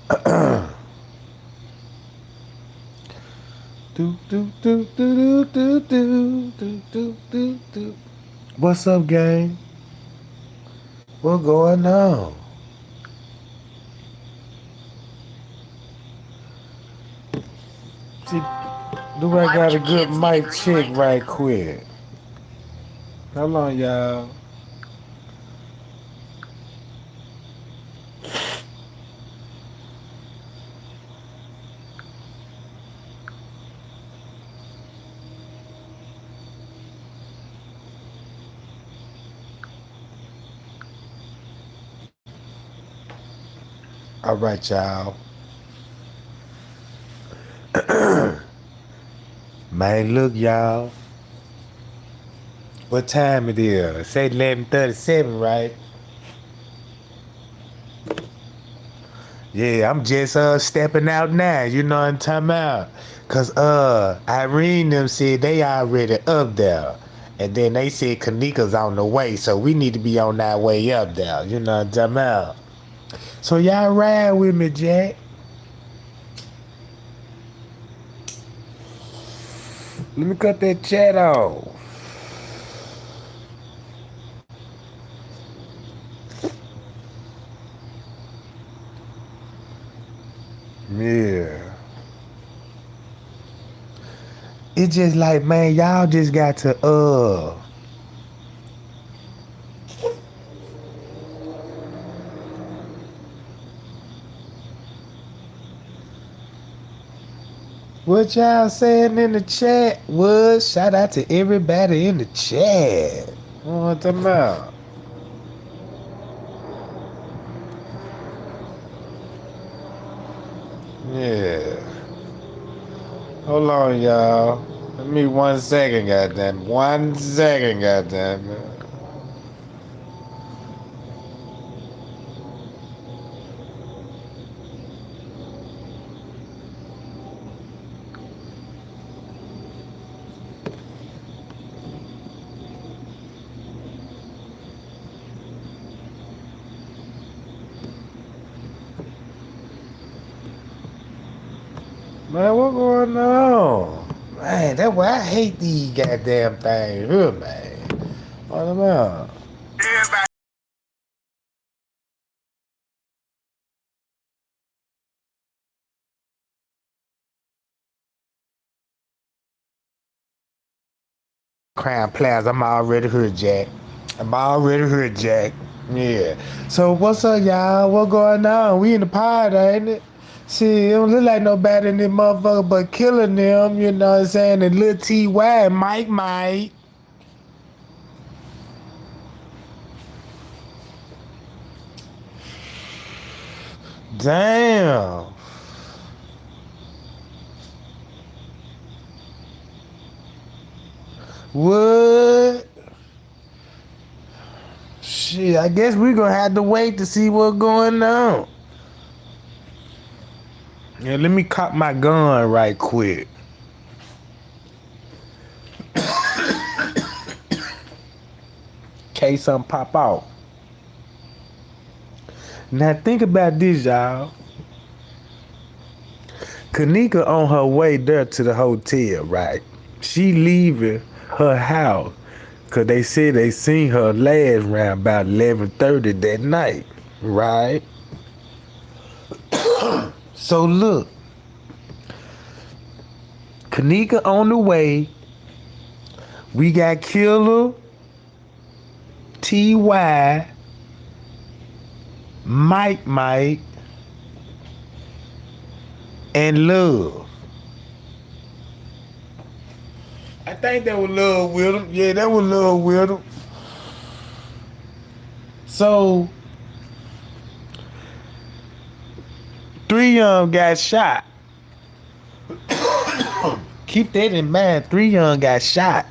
Do, do, do, do, do, do, do, do, do, do. What's up, gang? What going on? See, do I got a good mic check right quick? Hold on, y'all. All right, y'all. Man, look, y'all. What time it is? Say 11:37, right? Yeah, I'm just stepping out now. You know what I'm talking about? Cause Irene them said they already up there. And then they said Kenneka's on the way, so we need to be on our way up there. You know what I'm talking about? So y'all ride with me, Jack. Let me cut that chat off. Yeah. It's just like, man, y'all just got to what y'all saying in the chat was shout out to everybody in the chat. What I'm talking about? Yeah. Hold on, y'all. Let me 1 second, goddamn. 1 second, goddamn. Man, what going on? Man, that's why I hate these goddamn things, real man. What about? Crown Plaza, I'm already here, Jack. I'm already here, Jack. Yeah. So what's up, y'all? What going on? We in the pod, ain't it? See, it don't look like nobody in this motherfucker but killing them, you know what I'm saying? And Lil T.Y. and Mike. Damn. What? Shit, I guess we gonna have to wait to see what's going on. Yeah, let me cock my gun right quick. In case something pop out. Now think about this, y'all. Kenneka on her way there to the hotel, right? She leaving her house because they said they seen her last round about 11:30 that night, right? So look, Kenneka on the way. We got Killer, T.Y., Mike, and Love. I think that was Love with him. Yeah, that was Love with him. So, 3 Young got shot. Keep that in mind. 3 Young got shot.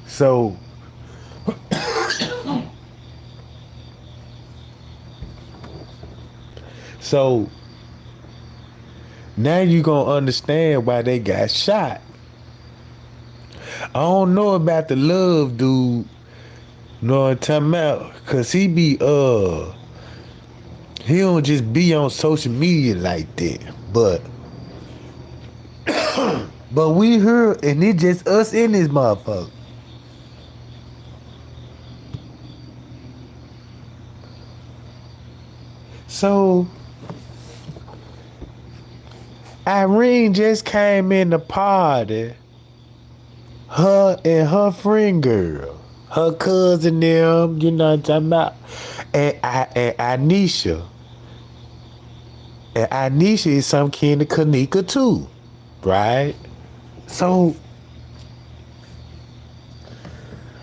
So, so now you gonna understand why they got shot. I don't know about the Love dude. Know what I'm talking about? Cause he be He don't just be on social media like that. But we here and it just us in this motherfucker. So Irene just came in the party. Her and her friend girl. Her cousin them, you know what I'm talking about? And Anisha. And Anisha is some kin of Kenneka too. Right? So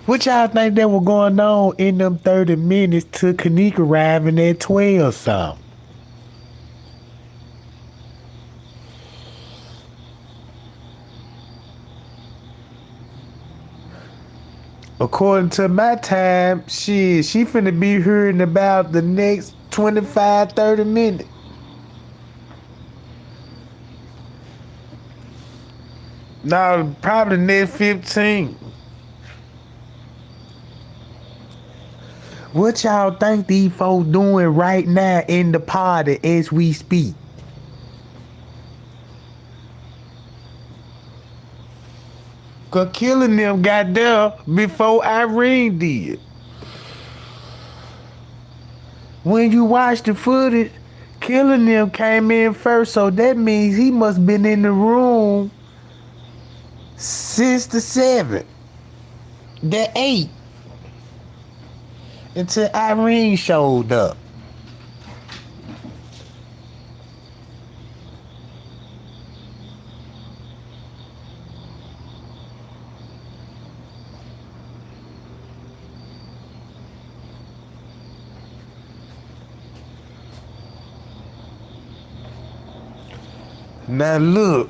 what y'all think that was going on in them 30 minutes to Kenneka arriving at 12 something? According to my time, she finna be here in about the next 25, 30 minutes. No, probably next 15. What y'all think these folks doing right now in the party as we speak? Cause killing them got there before Irene did. When you watch the footage, killing them came in first, so that means he must been in the room since the 7th, the 8th, until Irene showed up. Now look,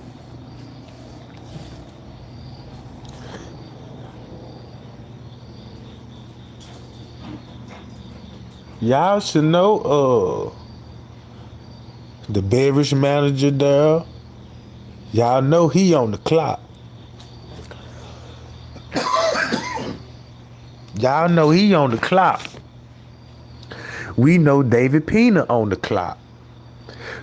y'all should know the beverage manager there. Y'all know he on the clock. Y'all know he on the clock. We know David Pena on the clock.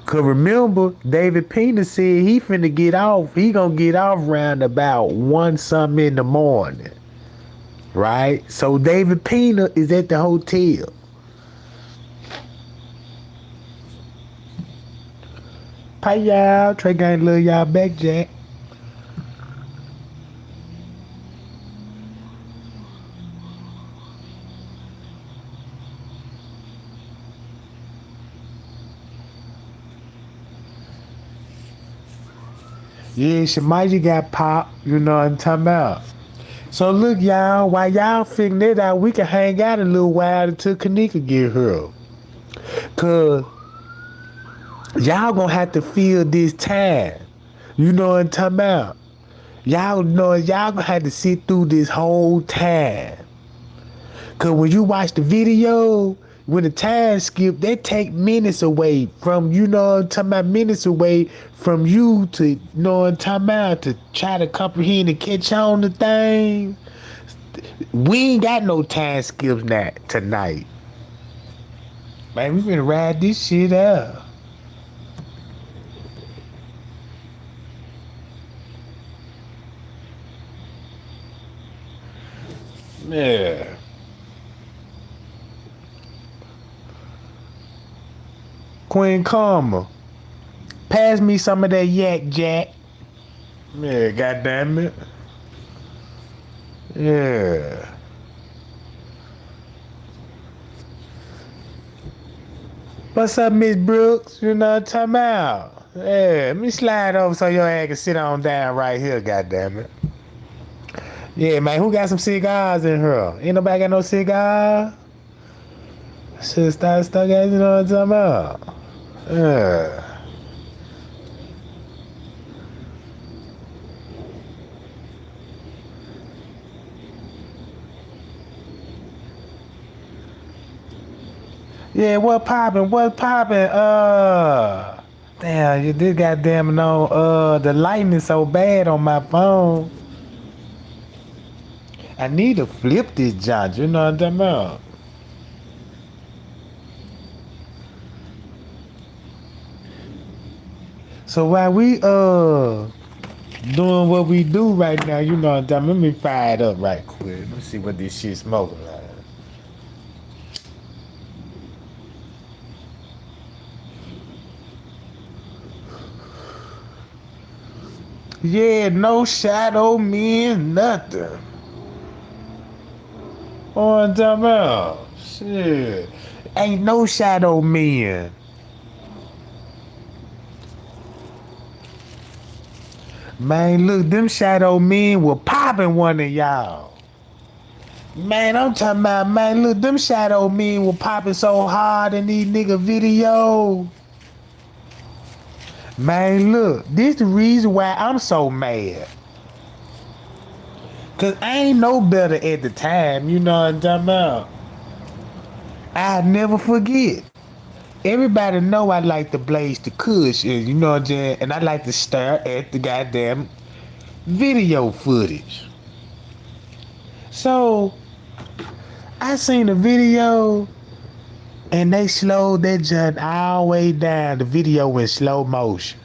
Cause remember, David Pena said he finna get off. He gonna get off round about 1 something in the morning. Right? So David Pena is at the hotel. Pay y'all. Trey Gang love y'all back, Jack. Yeah, Shemaji got popped, you know what I'm talking about. So look, y'all, while y'all figuring it out, we can hang out a little while until Kenneka get here. Cause y'all gonna have to feel this time. You know what I'm talking about? Y'all know y'all gonna have to sit through this whole time. Cause when you watch the video, when the time skip, they take minutes away from, you know what I'm talking about, minutes away from you to, you know what I'm talking about, to try to comprehend and catch on the thing. We ain't got no time skips now tonight. Man, we finna ride this shit out. Yeah. Queen Karma, pass me some of that yak, Jack. Yeah, goddamn it. Yeah. What's up, Miss Brooks? You know what I'm talking about? Yeah, let me slide over so your ass can sit on down right here, goddamn it. Yeah, man, who got some cigars in here? Ain't nobody got no cigar? Shit, start stuck at, you know what I'm talking about? Yeah. Yeah, what poppin'? What poppin'? Damn, you did goddamn know. The lighting is so bad on my phone. I need to flip this junk. You know what I'm talking about? So while we doing what we do right now, you know what I'm saying? Let me fire it up right quick. Let me see what this shit smoking like. Yeah, no shadow means nothing. Oh, I'm talking about. Shit. Ain't no shadow men. Man, look, them shadow men were popping one of y'all. Man, I'm talking about, man, look, them shadow men were popping so hard in these nigga videos. Man, look, this the reason why I'm so mad. Cause I ain't no better at the time, you know what I'm talking about? I never forget. Everybody know I like to blaze the kush, you know what I'm saying? And I like to stare at the goddamn video footage. So I seen a video and they slowed that junk all the way down. The video in slow motion.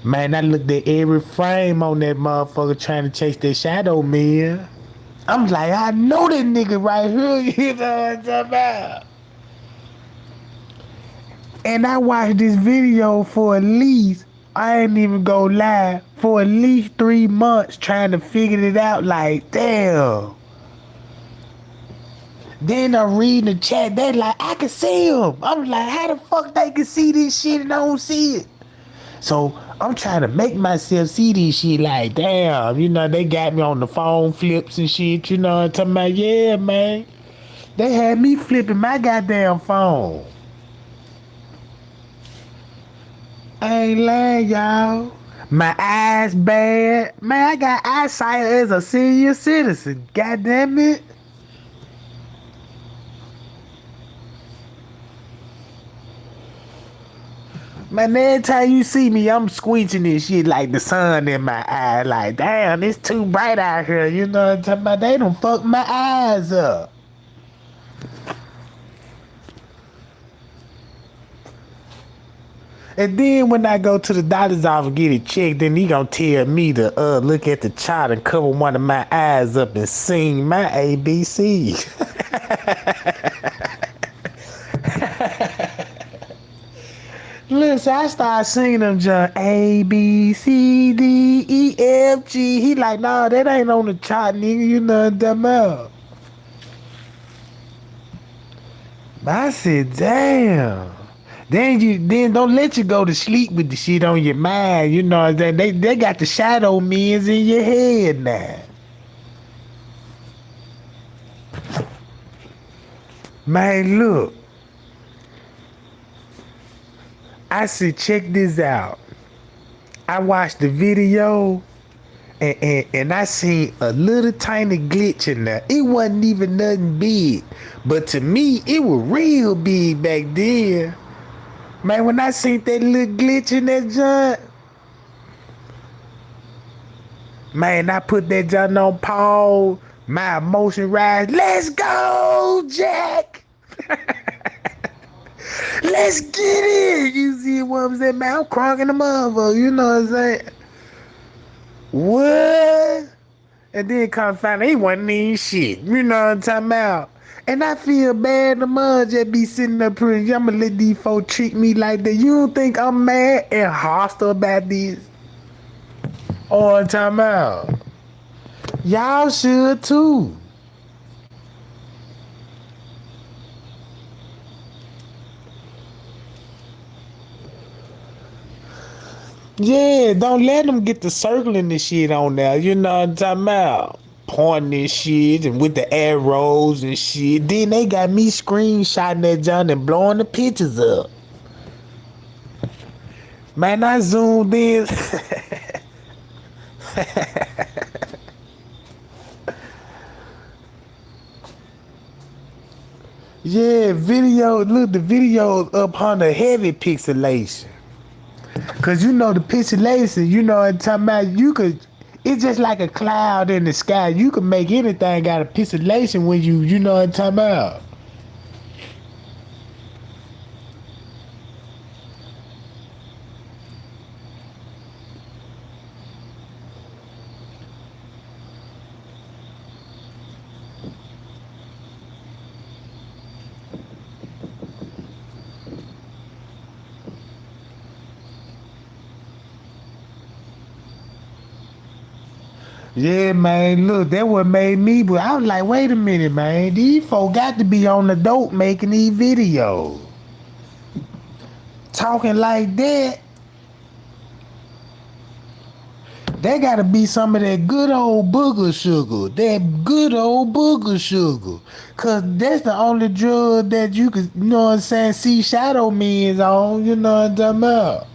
Man, I looked at every frame on that motherfucker trying to chase that shadow man. I'm like, I know that nigga right here, you know what I'm talking about? And I watched this video for at least, I ain't even gonna lie, for at least 3 months trying to figure it out like, damn. Then I'm reading the chat, they like, I can see him. I'm like, how the fuck they can see this shit and I don't see it? So I'm trying to make myself see this shit like, damn, you know, they got me on the phone flips and shit, you know what I'm talking about? Yeah, man. They had me flipping my goddamn phone. I ain't lying, y'all. My eyes bad. Man, I got eyesight as a senior citizen. God damn it. Man, every time you see me, I'm squinching this shit like the sun in my eye. Like, damn, it's too bright out here. You know what I'm talking about? They done fucked my eyes up. And then when I go to the doctor's office and get it checked, then he gonna tell me to look at the chart and cover one of my eyes up and sing my ABC. Listen, I started singing them John A, B, C, D, E, F, G. He like, nah, that ain't on the chart, nigga. You know what I'm about. I said, damn. Then don't let you go to sleep with the shit on your mind. You know what I'm saying? They got the shadow men's in your head now. Man, look. I said, check this out. I watched the video and I seen a little tiny glitch in there. It wasn't even nothing big. But to me, it was real big back then. Man, when I seen that little glitch in that joint, man, I put that joint on pause. My emotion rise. Let's go, Jack. Let's get it. You see what I'm saying, man? I'm crunking the motherfucker. You know what I'm saying? What? And then come find out he wasn't even shit. You know what I'm talking about? And I feel bad the mud just be sitting up here and I'ma let these folks treat me like that. You don't think I'm mad and hostile about this? All the time out. Y'all should too. Yeah, don't let them get the circling this shit on there. You know what I'm talking about? Pointing this shit and with the arrows and shit. Then they got me screenshotting that junk and blowing the pictures up. Man, I zoomed in. Yeah, video. Look, the video's up under heavy pixelation. Cause you know the pixelation, you know what I'm talking about, it's just like a cloud in the sky. You can make anything out of pixelation when you know what I'm talking about. Yeah, man, look, that what made me, but I was like, wait a minute, man. These folk got to be on the dope making these videos. Talking like that, they gotta be some of that good old booger sugar. That good old booger sugar. Cause that's the only drug that you could, you know what I'm saying, see shadow men's on, you know what I'm talking about.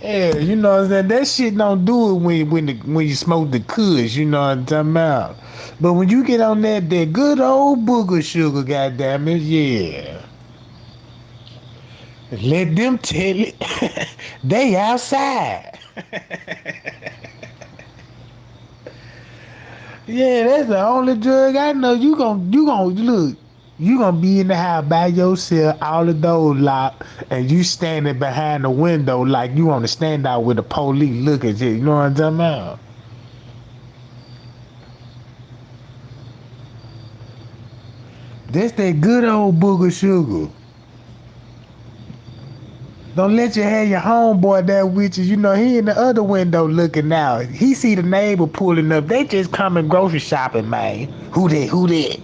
Yeah, you know what I'm saying? That shit don't do it when you smoke the kush, you know what I'm talking about. But when you get on that good old booger sugar, goddamn it, yeah. Let them tell it. They outside. Yeah, that's the only drug I know. You gon' look. You gonna be in the house by yourself, all the doors locked, and you standing behind the window like you on the standout with the police looking at you. You know what I'm talking about? That's that good old booger sugar. Don't let you have your homeboy there with you. You know, he in the other window looking out. He see the neighbor pulling up. They just coming grocery shopping, man. Who that? Who that?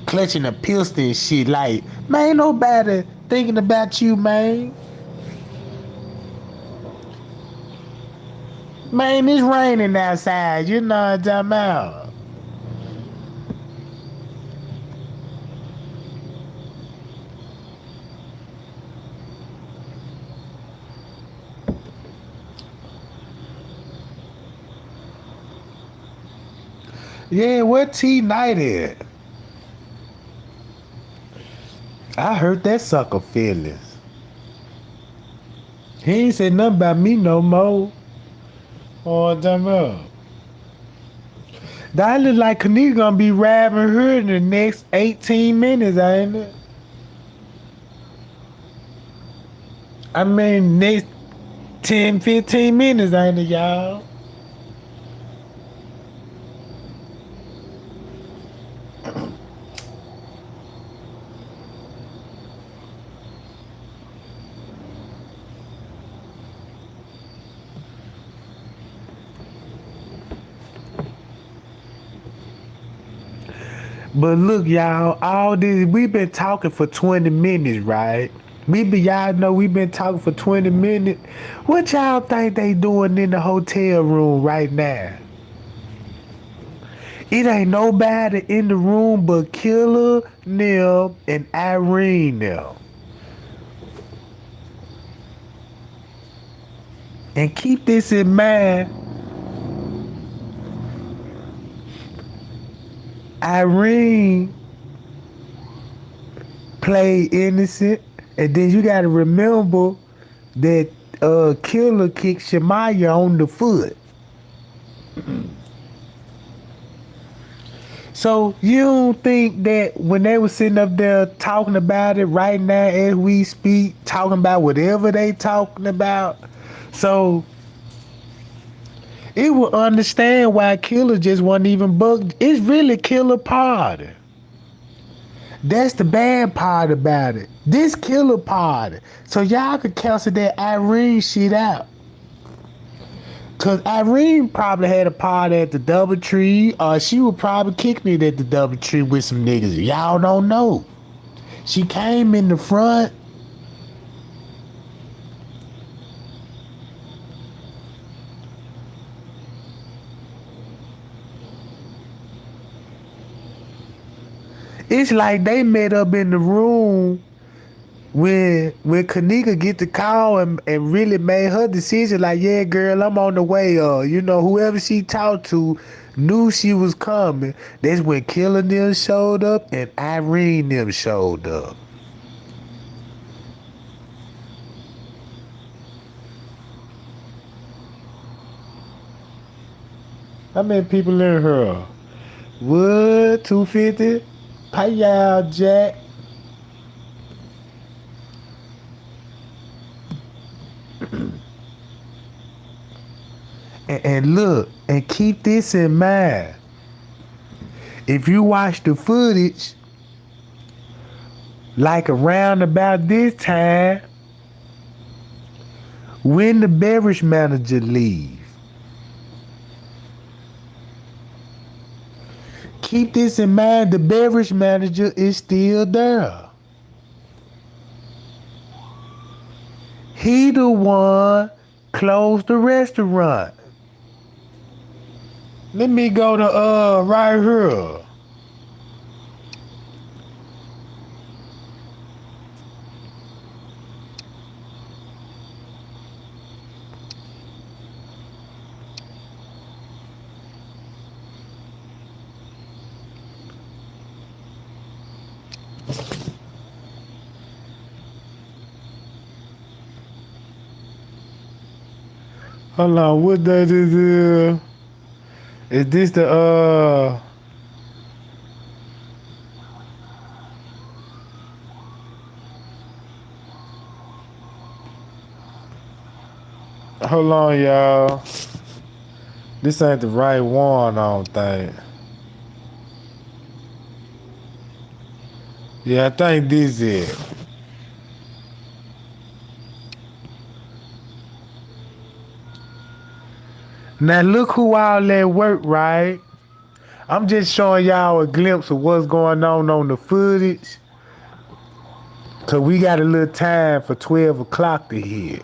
Clutching a pistol and shit. Like, man, ain't nobody thinking about you, man. Man, it's raining outside. You know what I'm talking about. Yeah, where T Night at? I heard that sucker feelings. He ain't said nothing about me no more. Oh, damn up. That look like Kenneka gonna be rapping her in the next 18 minutes, ain't it? I mean, next 10, 15 minutes, ain't it, y'all? But look, y'all, all this, we been talking for 20 minutes, right? Y'all know we been talking for 20 minutes. What y'all think they doing in the hotel room right now? It ain't nobody in the room but Killer, Nim, and Irene now. And keep this in mind, Irene played innocent, and then you gotta remember that Killer kicked Shemaya on the foot. So you don't think that when they were sitting up there talking about it right now as we speak, talking about whatever they talking about, so it will understand why Killer just wasn't even bugged. It's really Killer party. That's the bad part about it. This Killer party. So y'all could cancel that Irene shit out. Cause Irene probably had a party at the Doubletree, or she would probably kick me at the Doubletree with some niggas. Y'all don't know. She came in the front. It's like they met up in the room when Kenneka get the call and really made her decision, like, yeah, girl, I'm on the way. You know, whoever she talked to knew she was coming. That's when Killer them showed up and Irene them showed up. How many people in her? What? 250? Pay y'all, Jack. And look, and keep this in mind. If you watch the footage, like around about this time, when the beverage manager leave, Keep this in mind, the beverage manager is still there. He the one closed the restaurant. Let me go to right here. Hold on, what that is? Is this the Hold on, y'all. This ain't the right one, I don't think. Yeah, I think this is it. Now look who all at work, right? I'm just showing y'all a glimpse of what's going on the footage. Cause we got a little time for 12 o'clock to hit.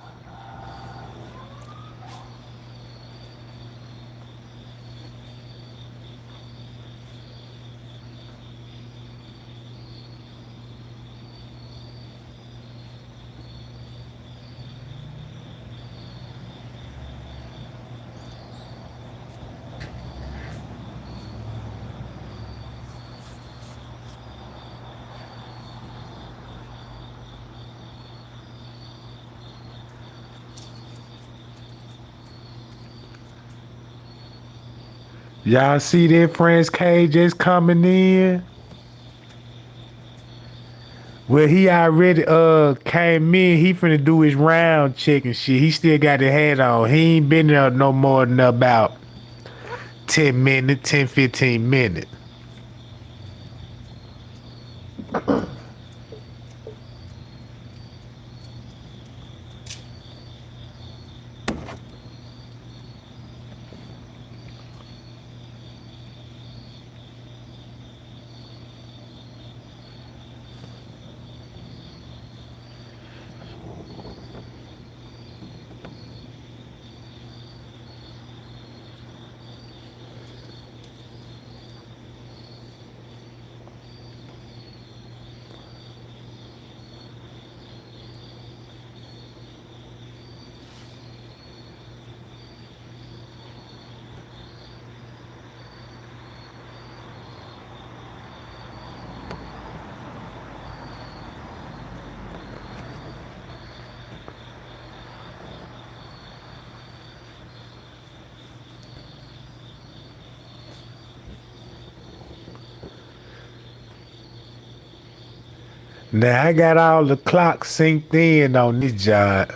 Y'all see that French K just coming in? Well, he already came in. He finna do his round check and shit. He still got the hat on. He ain't been there no more than about 15 minutes. Now I got all the clocks synced in on this job.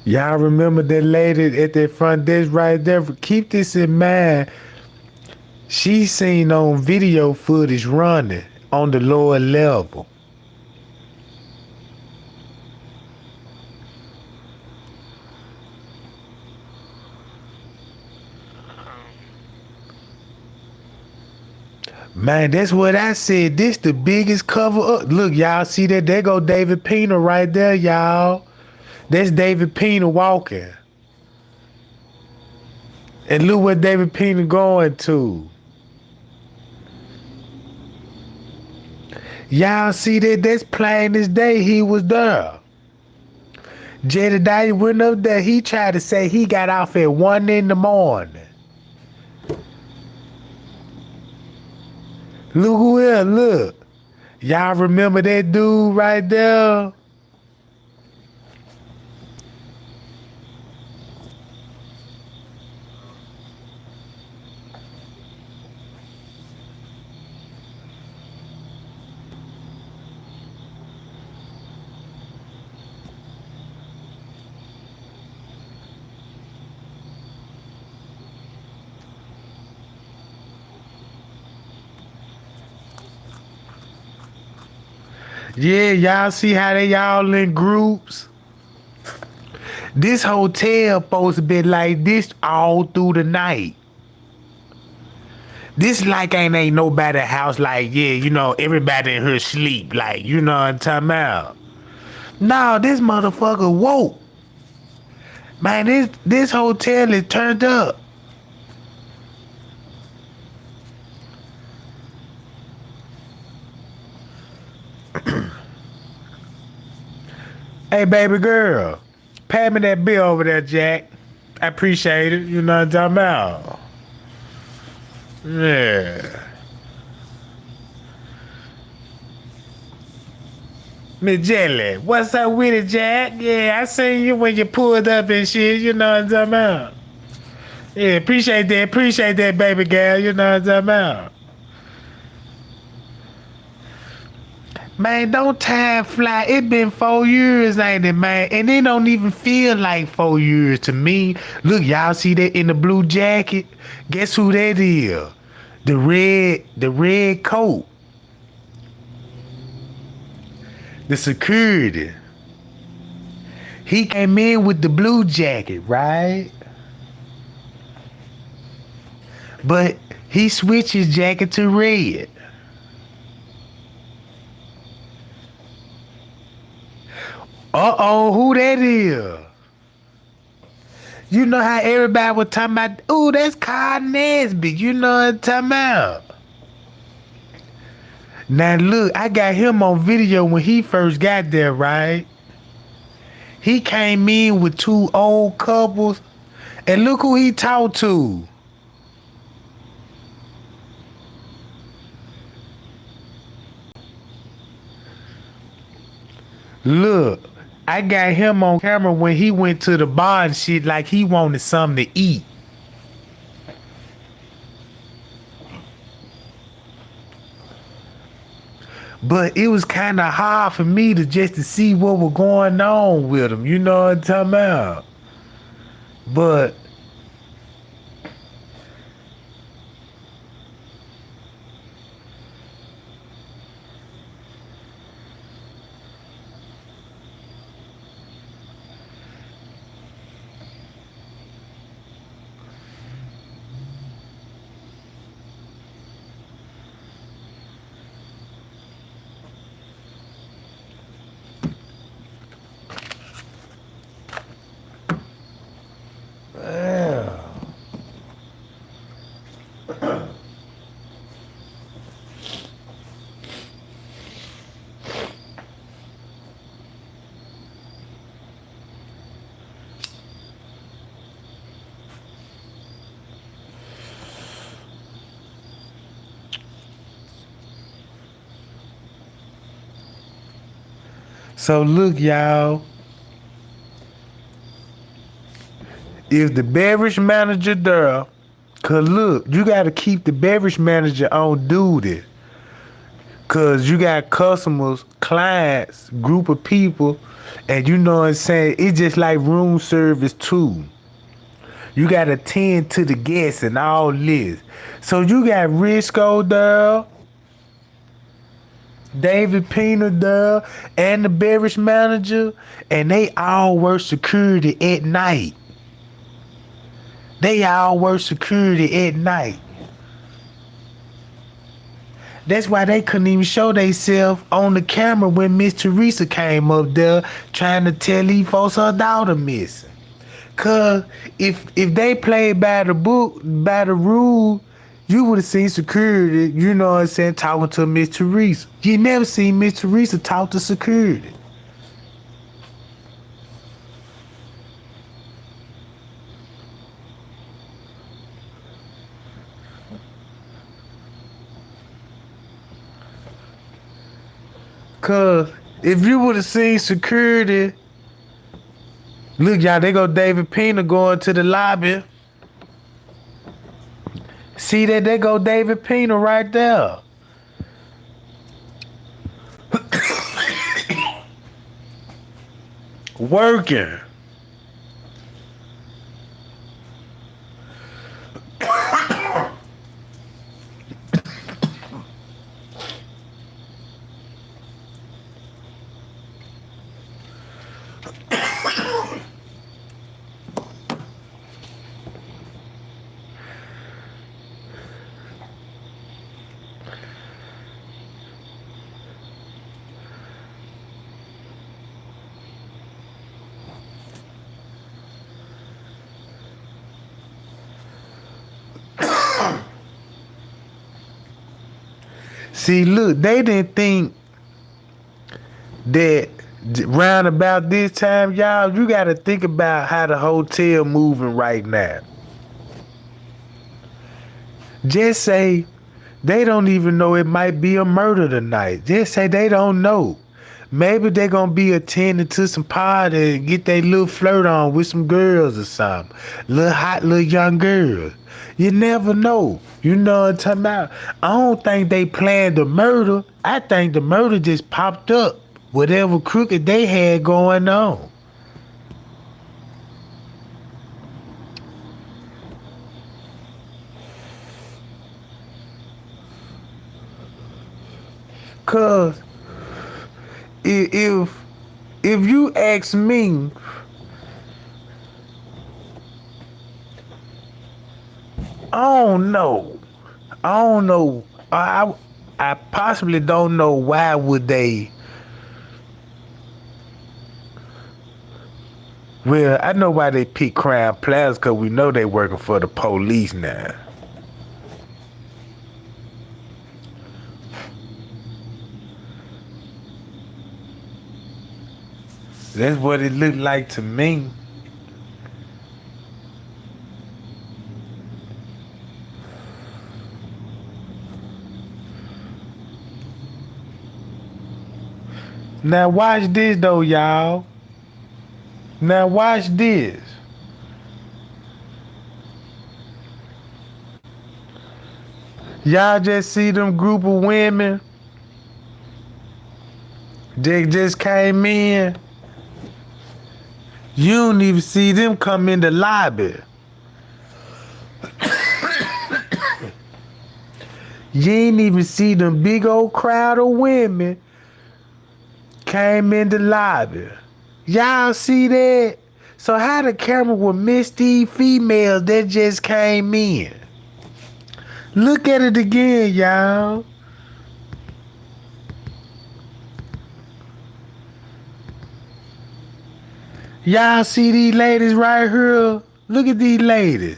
Y'all remember that lady at that front desk right there? Keep this in mind. She seen on video footage running on the lower level. Man, that's what I said. This the biggest cover up. Look, y'all see that? There go David Pena right there, y'all. That's David Pena walking. And look what David Pena going to. Y'all see that? That's plain as day he was there. Jedediah went up there. He tried to say he got off at 1 in the morning. Look who here, look. Y'all remember that dude right there? Yeah, y'all see how they all in groups? This hotel supposed to be like this all through the night. This like ain't nobody house like, yeah, you know, everybody in here sleep. Like, you know what I'm talking about? No, this motherfucker woke. Man, this hotel is turned up. Hey, baby girl, pay me that bill over there, Jack. I appreciate it. You know what I'm talking about? Yeah. Miss Jelly, what's up with it, Jack? Yeah, I seen you when you pulled up and shit. You know what I'm talking about? Yeah, appreciate that, baby girl. You know what I'm talking about? Man, don't time fly. It been 4 years, ain't it, man? And it don't even feel like 4 years to me. Look, y'all see that in the blue jacket? Guess who that is? The red coat. The security. He came in with the blue jacket, right? But he switched his jacket to red. Uh-oh, who that is? You know how everybody was talking about, ooh, that's Carl Nesbitt. You know what I'm talking about? Now look, I got him on video when he first got there, right? He came in with 2 old couples, and look who he talked to. Look, I got him on camera when he went to the bar and shit like he wanted something to eat. But it was kind of hard for me to see what was going on with him. You know what I'm talking about? But so look, y'all. If the beverage manager there, cause look, you gotta keep the beverage manager on duty. Cause you got customers, clients, group of people, and you know what I'm saying? It's just like room service too. You gotta tend to the guests and all this. So you got Risco there, David Pena there, and the beverage manager, and they all work security at night. They all work security at night. That's why they couldn't even show themselves on the camera when Miss Teresa came up there trying to tell these folks her daughter missing. Cause if they played by the book, by the rule, you would have seen security, you know what I'm saying, talking to Miss Teresa. You never seen Miss Teresa talk to security. Cause if you would have seen security, look, y'all, they go David Pena going to the lobby. See that? They go David Pena right there. Working. See, look, they didn't think that round about this time, y'all, you got to think about how the hotel moving right now. Just say they don't even know it might be a murder tonight. Just say they don't know. Maybe they going to be attending to some party and get their little flirt on with some girls or something. Little hot, little young girls. You never know. You know what I'm talking about? I don't think they planned the murder. I think the murder just popped up. Whatever crooked they had going on. Cause if you ask me, I don't know. I possibly don't know why would they. Well, I know why they pick Crown Plaza, because we know they working for the police now. That's what it looked like to me. Now watch this though, y'all. Now watch this. Y'all just see them group of women. They just came in. You don't even see them come in the lobby. You ain't even see them big old crowd of women came in the lobby. Y'all see that? So how the camera would miss these females that just came in? Look at it again, y'all. Y'all see these ladies right here? Look at these ladies.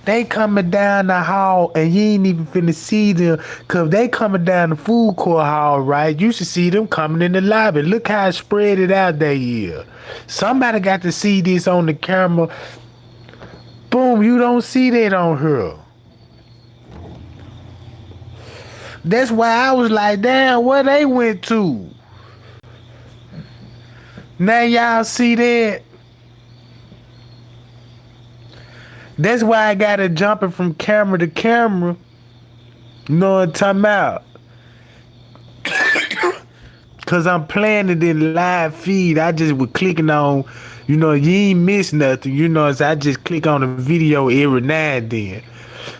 They coming down the hall and you ain't even finna see them, cause they coming down the food court hall, right? You should see them coming in the lobby. Look how spread it out there here. Somebody got to see this on the camera. Boom, you don't see that on her. That's why I was like, damn, where they went to? Now y'all see that? That's why I got it jumping from camera to camera. You know what I'm talking about? Cause I'm playing it in live feed. I just was clicking on, you ain't miss nothing. So I just click on the video every now and then.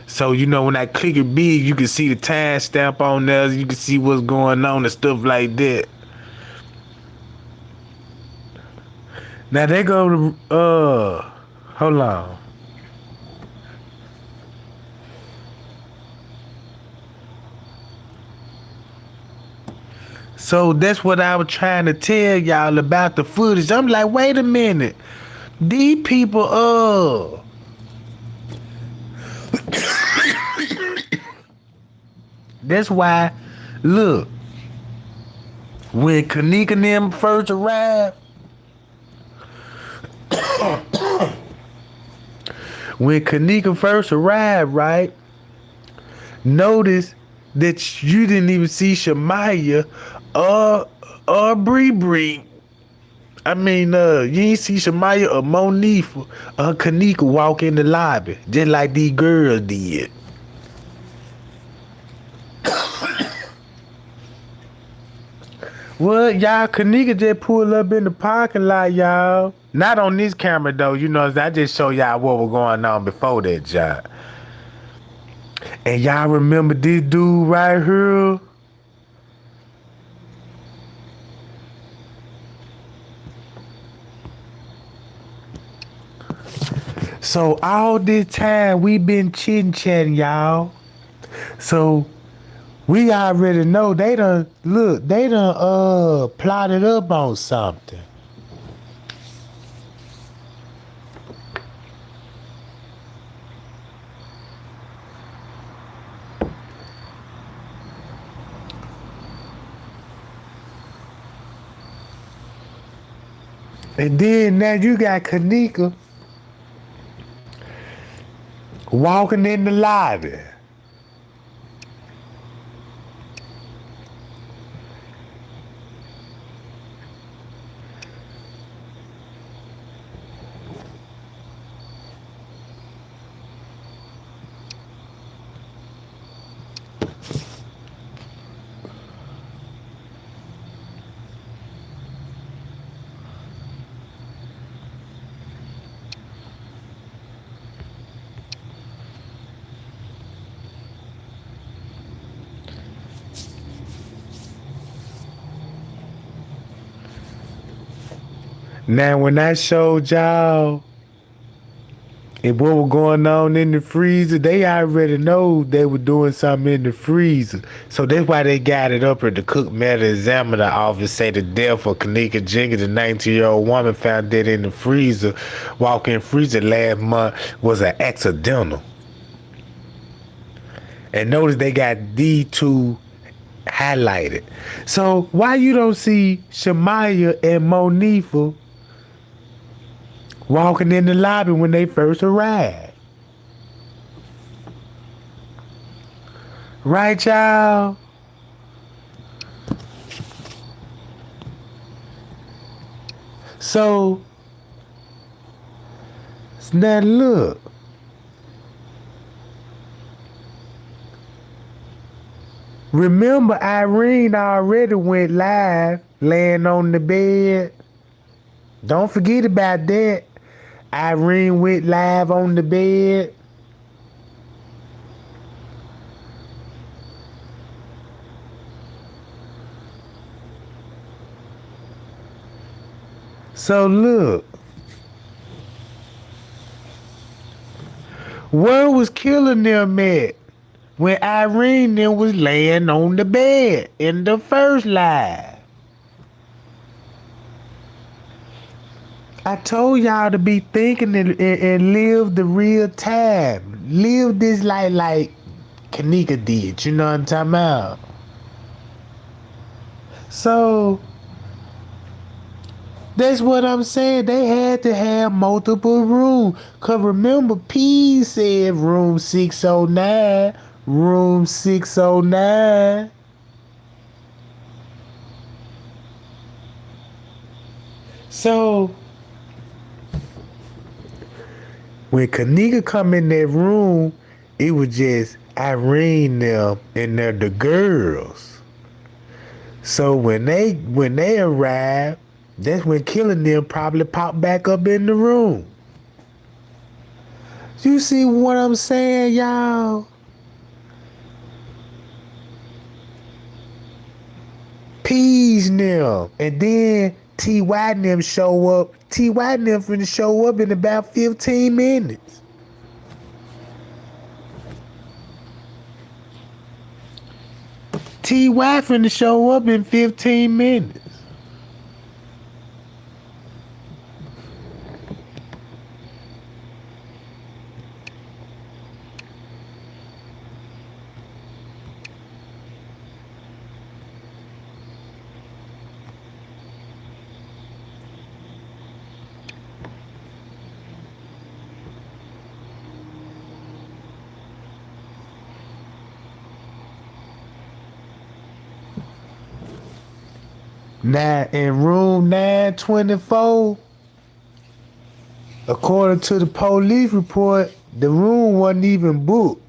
So, when I click it big, you can see the timestamp on there. You can see what's going on and stuff like that. Now they go to, hold on. So that's what I was trying to tell y'all about the footage. I'm like, wait a minute. These people, that's why, look, when Kenneka and them first arrived, right, notice that you didn't even see Shamaya or Bree Bree. You ain't see Shamaya or Monifa or Kenneka walk in the lobby just like these girls did. What, y'all? Kenneka just pulled up in the parking lot, y'all. Not on this camera, though. I just show y'all what was going on before that, job. And y'all remember this dude right here? So all this time we been chit-chatting, y'all. So we already know they done plotted up on something. And then now you got Kenneka walking in the lobby. Now when I showed y'all and what was going on in the freezer, they already know they were doing something in the freezer. So that's why they got it up at the Cook Medical Examiner office, say the death of Kenneka Jenkins, a 19-year-old woman found dead in the freezer, walk-in freezer last month, was an accidental. And notice they got these two highlighted. So why you don't see Shamaya and Monifa walking in the lobby when they first arrived? Right, y'all? So now look. Remember, Irene already went live laying on the bed. Don't forget about that. Irene went live on the bed. So look. Where was killing them at when Irene then was laying on the bed in the first live? I told y'all to be thinking and live the real time. Live this life like Kenneka did. You know what I'm talking about? So that's what I'm saying. They had to have multiple rooms. Cause remember, P said room 609. Room 609. So when Kenneka come in that room, it was just Irene them and they're the girls. So when they arrived, that's when killing them probably popped back up in the room. You see what I'm saying, y'all? Peas them. And then T.Y. them show up. T.Y. them finna show up in about 15 minutes. T.Y. finna show up in 15 minutes. Now in room 924, according to the police report, the room wasn't even booked.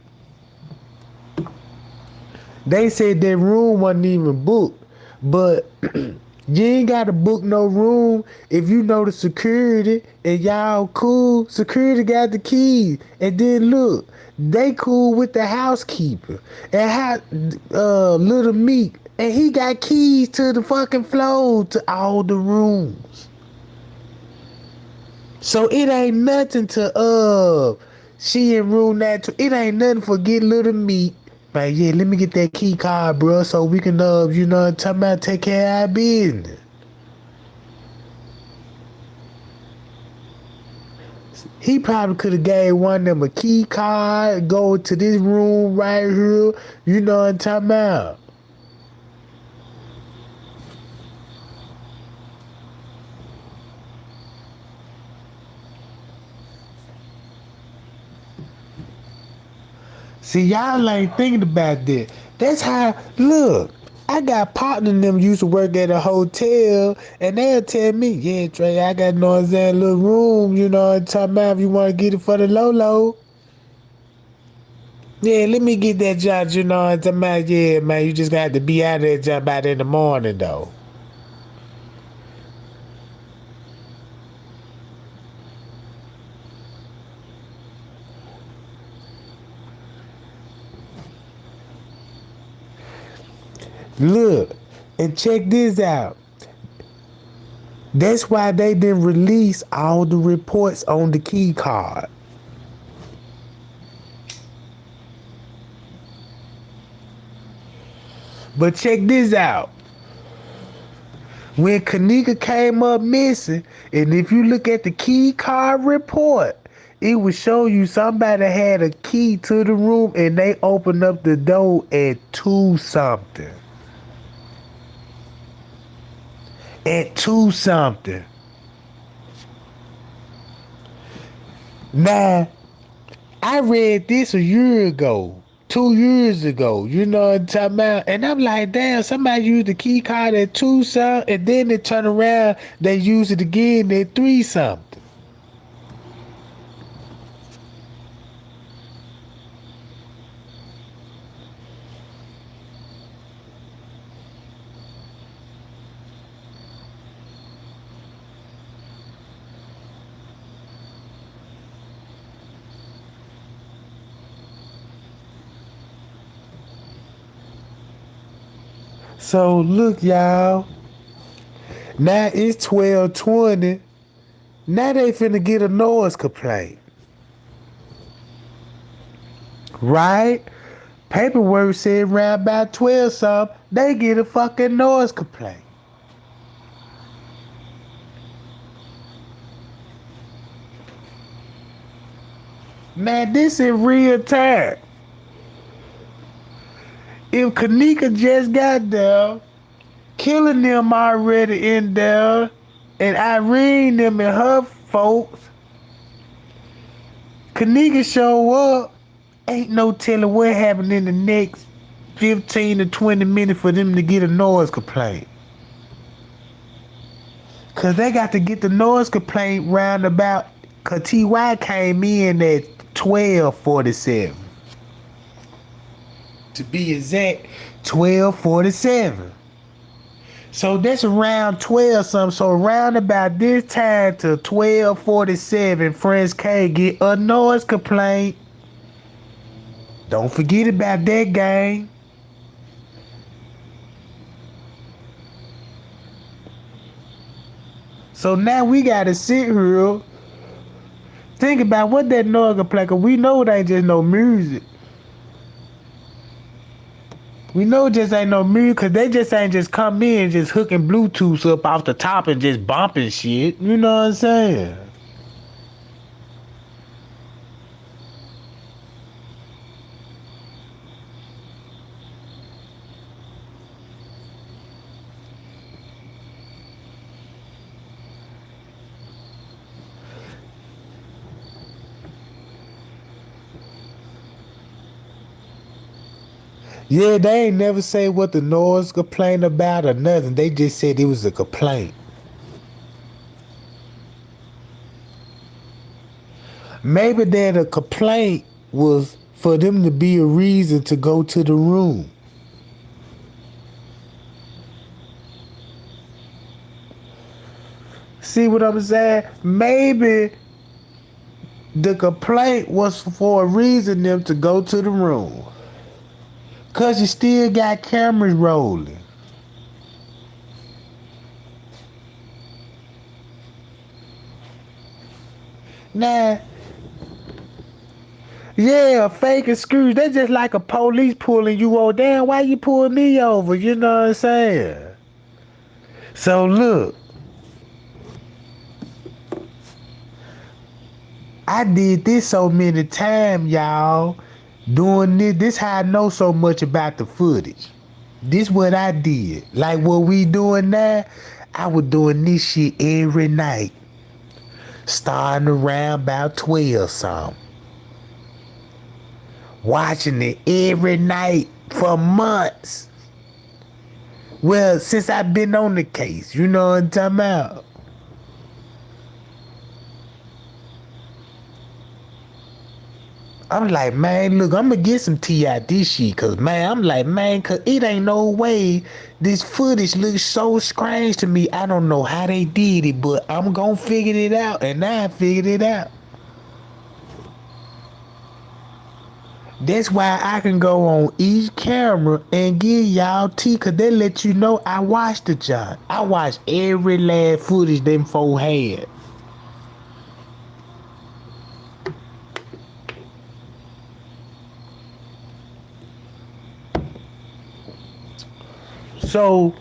They said that room wasn't even booked. But you ain't gotta book no room if you know the security and y'all cool. Security got the keys. And then look, they cool with the housekeeper. And Little Meek. And he got keys to the fucking floor to all the rooms. So it ain't nothing to she in room that it ain't nothing for get Little Meek. Man, yeah, let me get that key card, bro, so we can you know what I'm talking about, take care of our business. He probably could have gave one of them a key card, go to this room right here, you know what I'm talking about. See, y'all ain't thinking about that. That's how, look, I got partners in them used to work at a hotel, and they'll tell me, yeah, Trey, I got no little room, you know what I'm talking about, if you want to get it for the low. Yeah, let me get that job, you know what I'm talking about, yeah, man, you just got to be out of that job out in the morning, though. Look, and check this out. That's why they didn't release all the reports on the key card. But check this out. When Kenneka came up missing, and if you look at the key card report, it would show you somebody had a key to the room and they opened up the door at 2 something. At 2 something. Now, I read this a year ago, 2 years ago, you know what I'm talking about? And I'm like, damn, somebody used the key card at 2 something, and then they turn around, they use it again at 3 something. So look, y'all. Now it's 12:20. Now they finna get a noise complaint. Right? Paperwork said around about 12 something, they get a fucking noise complaint. Man, this in real time. If Kenneka just got there, killing them already in there, and Irene them and her folks, Kenneka show up, ain't no telling what happened in the next 15 to 20 minutes for them to get a noise complaint. Cause they got to get the noise complaint roundabout, cause TY came in at 12:47. To be exact, 12:47. So that's around 12 something. So around about this time to 12:47, Friends K get a noise complaint. Don't forget about that, gang. So now we gotta sit here, think about what that noise complaint, cause we know it ain't just no music. We know it just ain't no music, cause they just ain't just come in just hooking Bluetooth up off the top and just bumping shit. You know what I'm saying? Yeah, they ain't never say what the noise complained about or nothing. They just said it was a complaint. Maybe that a complaint was for them to be a reason to go to the room. See what I'm saying? Maybe the complaint was for a reason them to go to the room. Cause you still got cameras rolling. Now, yeah, a fake excuse. That's just like a police pulling you over. Damn, why you pull me over? You know what I'm saying? So look, I did this so many times, y'all. Doing this how I know so much about the footage. This what I did. Like what we doing now, I was doing this shit every night. Starting around about 12 something. Watching it every night for months. Well, since I've been on the case, you know what I'm talking about? I'm like, man, look, I'm gonna get some TID shit, cause man, I'm like, man, cause it ain't no way this footage looks so strange to me. I don't know how they did it, but I'm gonna figure it out, and now I figured it out. That's why I can go on each camera and give y'all cause they let you know I watched the job. I watched every last footage them four had. So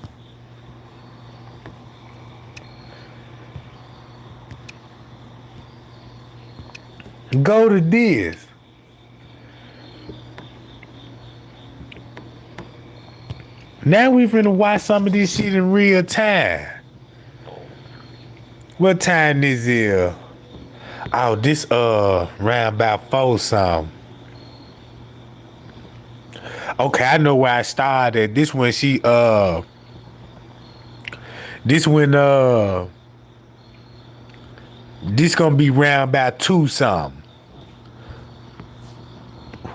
go to this. Now we finna watch some of this shit in real time. What time this is? Oh, this round about 4 something. Okay, I know where I started. This when this gonna be round about 2 something.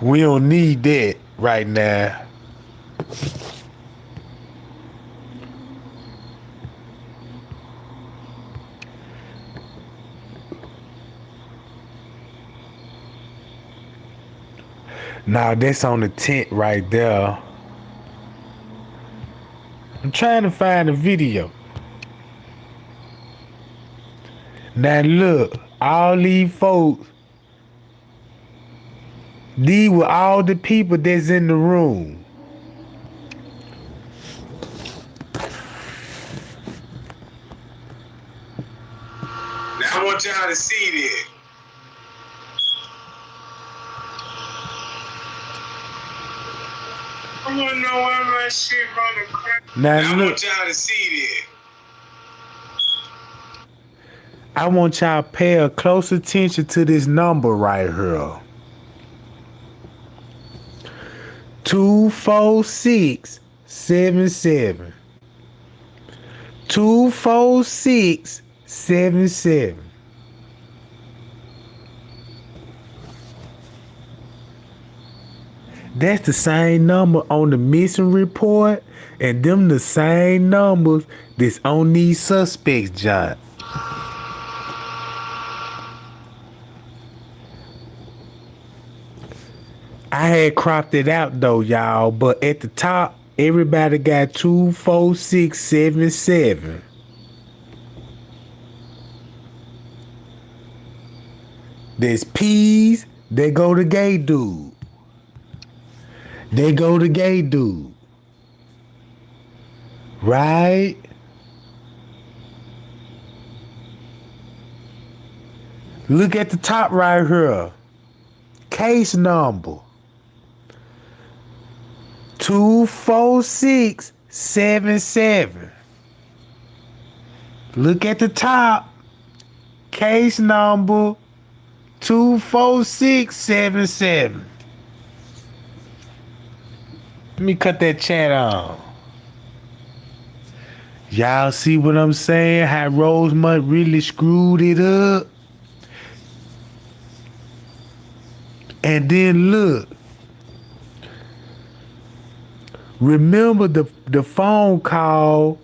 We don't need that right now. Now that's on the tent right there. I'm trying to find a video. Now look, all these folks, these were all the people that's in the room. Now I want y'all to see this. I want to know why my shit running crazy. Now I want y'all to see this. I want y'all to pay a close attention to this number right here. 24677. 24677. That's the same number on the missing report, and them the same numbers that's on these suspects, John. I had cropped it out though, y'all, but at the top, everybody got 24677. There's P's, they go to gay dude. They go to gay dude. Right? Look at the top right here. Case number 24677. Look at the top. Case number 24677. Let me cut that chat on. Y'all see what I'm saying? How Rosemont really screwed it up? And then look. Remember the phone call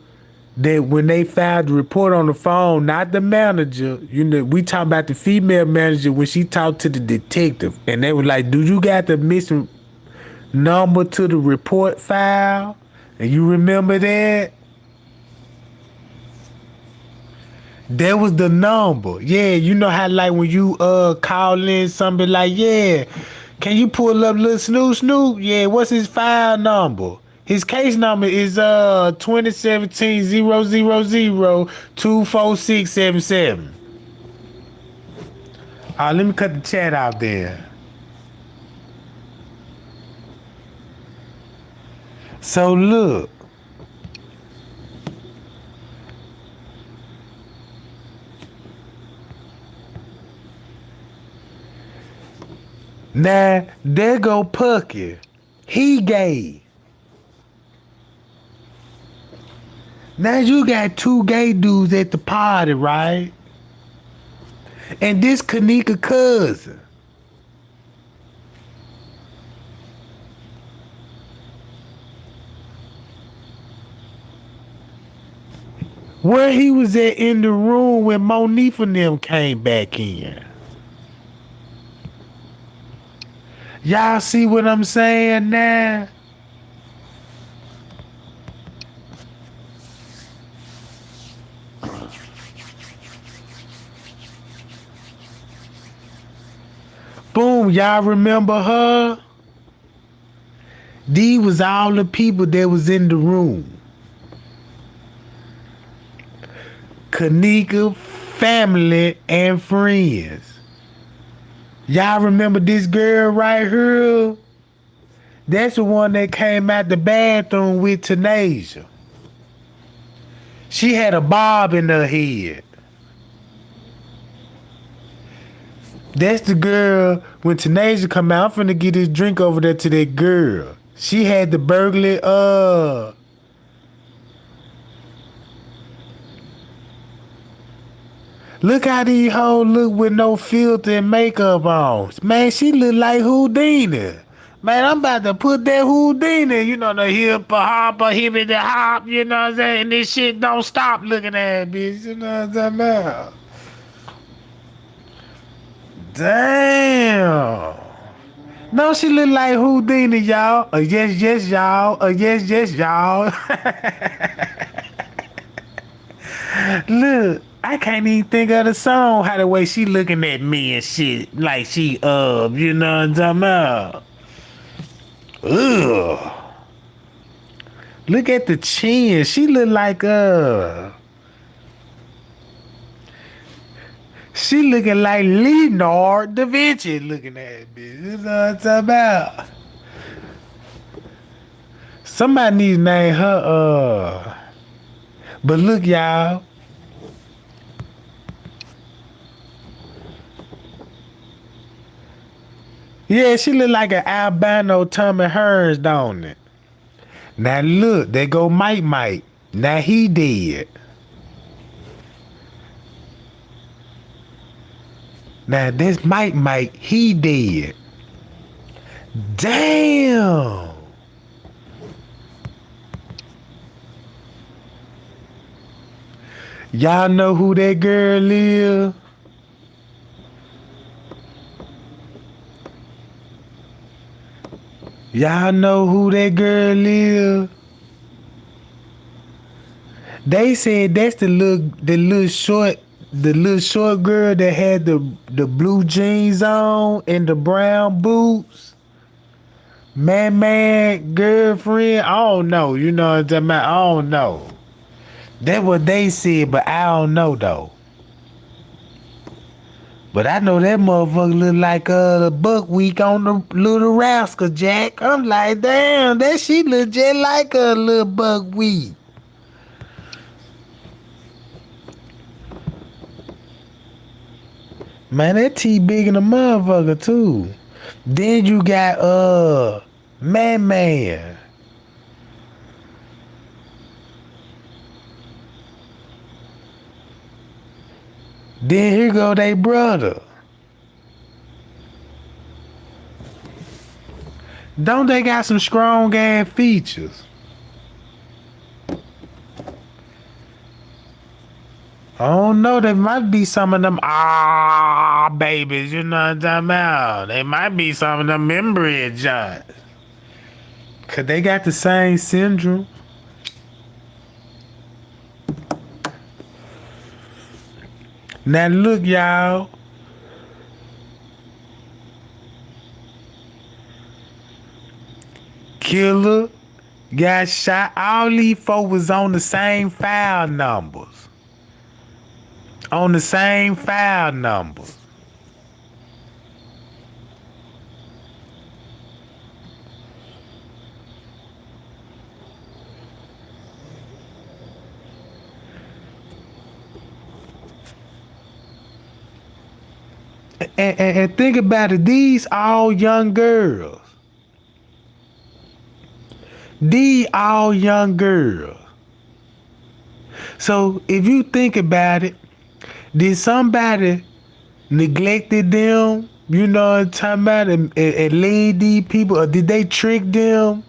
that when they filed the report on the phone, not the manager, you know, we talking about the female manager when she talked to the detective, and they were like, "Do you got the missing number to the report file?" And you remember that? That was the number. Yeah, you know how like when you call in somebody like, yeah, can you pull up little Snoop? Yeah, what's his file number? His case number is 2017 24677. Let me cut the chat out there. So look. Now, there go Pucky. He gay. Now you got two gay dudes at the party, right? And this Kenneka cousin. Where he was at in the room when Monifa and them came back in. Y'all see what I'm saying now? Boom, y'all remember her? These was all the people that was in the room. Kenneka, family, and friends. Y'all remember this girl right here? That's the one that came out the bathroom with Tanasia. She had a bob in her head. That's the girl, when Tanasia come out, I'm finna get this drink over there to that girl. She had the burglary, look how these hoes look with no filter and makeup on. Man, she look like Houdini. Man, I'm about to put that Houdini, you know, the hip hop, hippie the hop, you know what I'm saying? And this shit don't stop looking at bitch, you know what I'm talking about? Damn. No, she look like Houdini, y'all. Yes, y'all. Yes, y'all. Look, I can't even think of the song. How the way she looking at me and shit, like she you know what I'm talking about? Ugh. Look at the chin. She look like she looking like Leonardo da Vinci looking at me. You know what I'm talking about? Somebody needs to name her but look, y'all. Yeah, she look like an albino Tommy Hearns, don't it? Now look, there go Mike. Now he dead. Now this Mike, he dead. Damn. Y'all know who that girl is? Y'all know who that girl is? They said that's the little short girl that had the blue jeans on and the brown boots. Man, girlfriend. I don't know. You know what I'm talking about? I don't know. That's what they said, but I don't know though. But I know that motherfucker look like Buckwheat on the Little Rascal Jack. I'm like, damn, that she look just like a little Buckwheat. Man, that T big in the motherfucker too. Then you got Man. Then here go they brother. Don't they got some strong ass features? I don't know. There might be some of them babies. You know what I'm talking about? They might be some of them memory giants. Cause they got the same syndrome. Now look, y'all. Killer got shot. All these folks was on the same file numbers. On the same file numbers. And think about it. These all young girls. These all young girls. So if you think about it, did somebody neglected them? You know what I'm talking about? And lead these people, or did they trick them?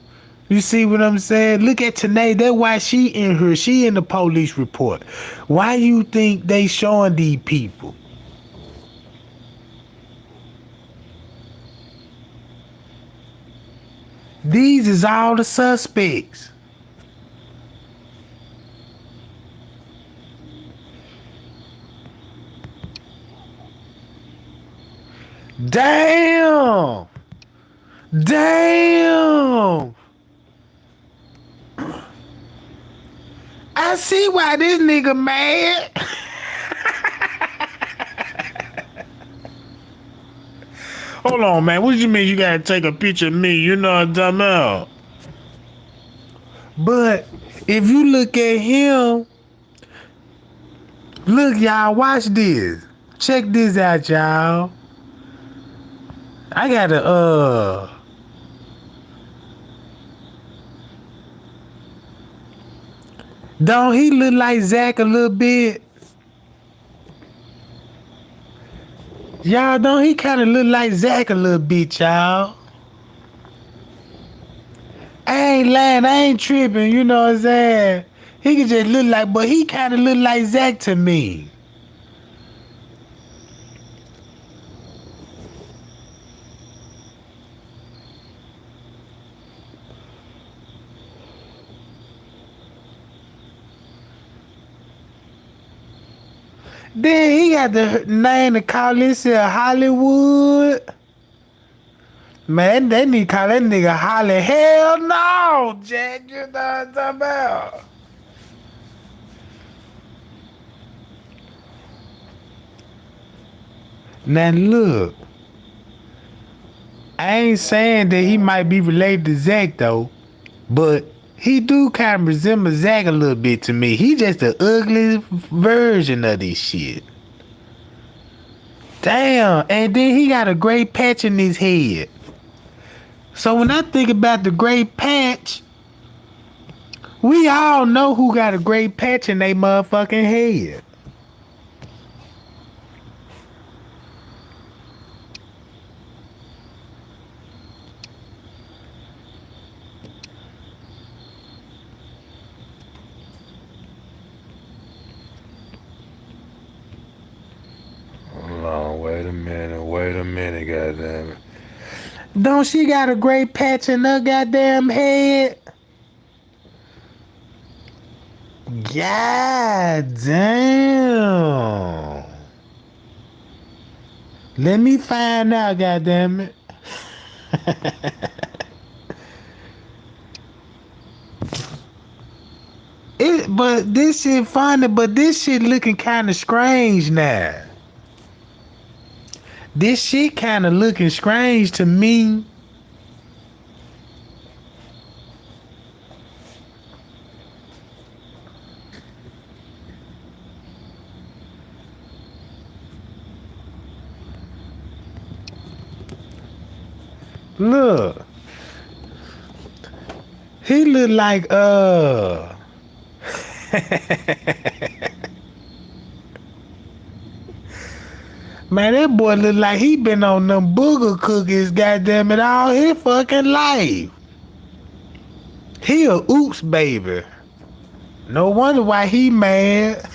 You see what I'm saying? Look at Tanae. That's why she in here. She in the police report. Why you think they showing these people? These is all the suspects. Damn! Damn! I see why this nigga mad. Hold on, man. What you mean you gotta take a picture of me? You know what I'm talking about? But if you look at him, look, y'all, watch this. Check this out, y'all. I gotta, don't he look like Zach a little bit? Y'all, don't he kind of look like Zach a little bit, y'all? I ain't lying, I ain't tripping, you know what I'm saying? He could just look like, but he kind of look like Zach to me. Then he got the name to call himself Hollywood. Man, they need to call that nigga Holly. Hell no, Jack. You know what I'm talking about? Now look, I ain't saying that he might be related to Zach though, but he do kind of resemble Zach a little bit to me. He just the ugliest version of this shit. Damn, and then he got a gray patch in his head. So when I think about the gray patch, we all know who got a gray patch in their motherfucking head. Hold on, wait a minute, goddamn it. Don't she got a gray patch in her goddamn head? God damn. Let me find out, goddamn it. But this shit funny, but this shit looking kind of strange now. This shit kind of looking strange to me. Look. He look like Man, that boy look like he been on them booger cookies, goddamn it, all his fucking life. He a oops baby. No wonder why he mad.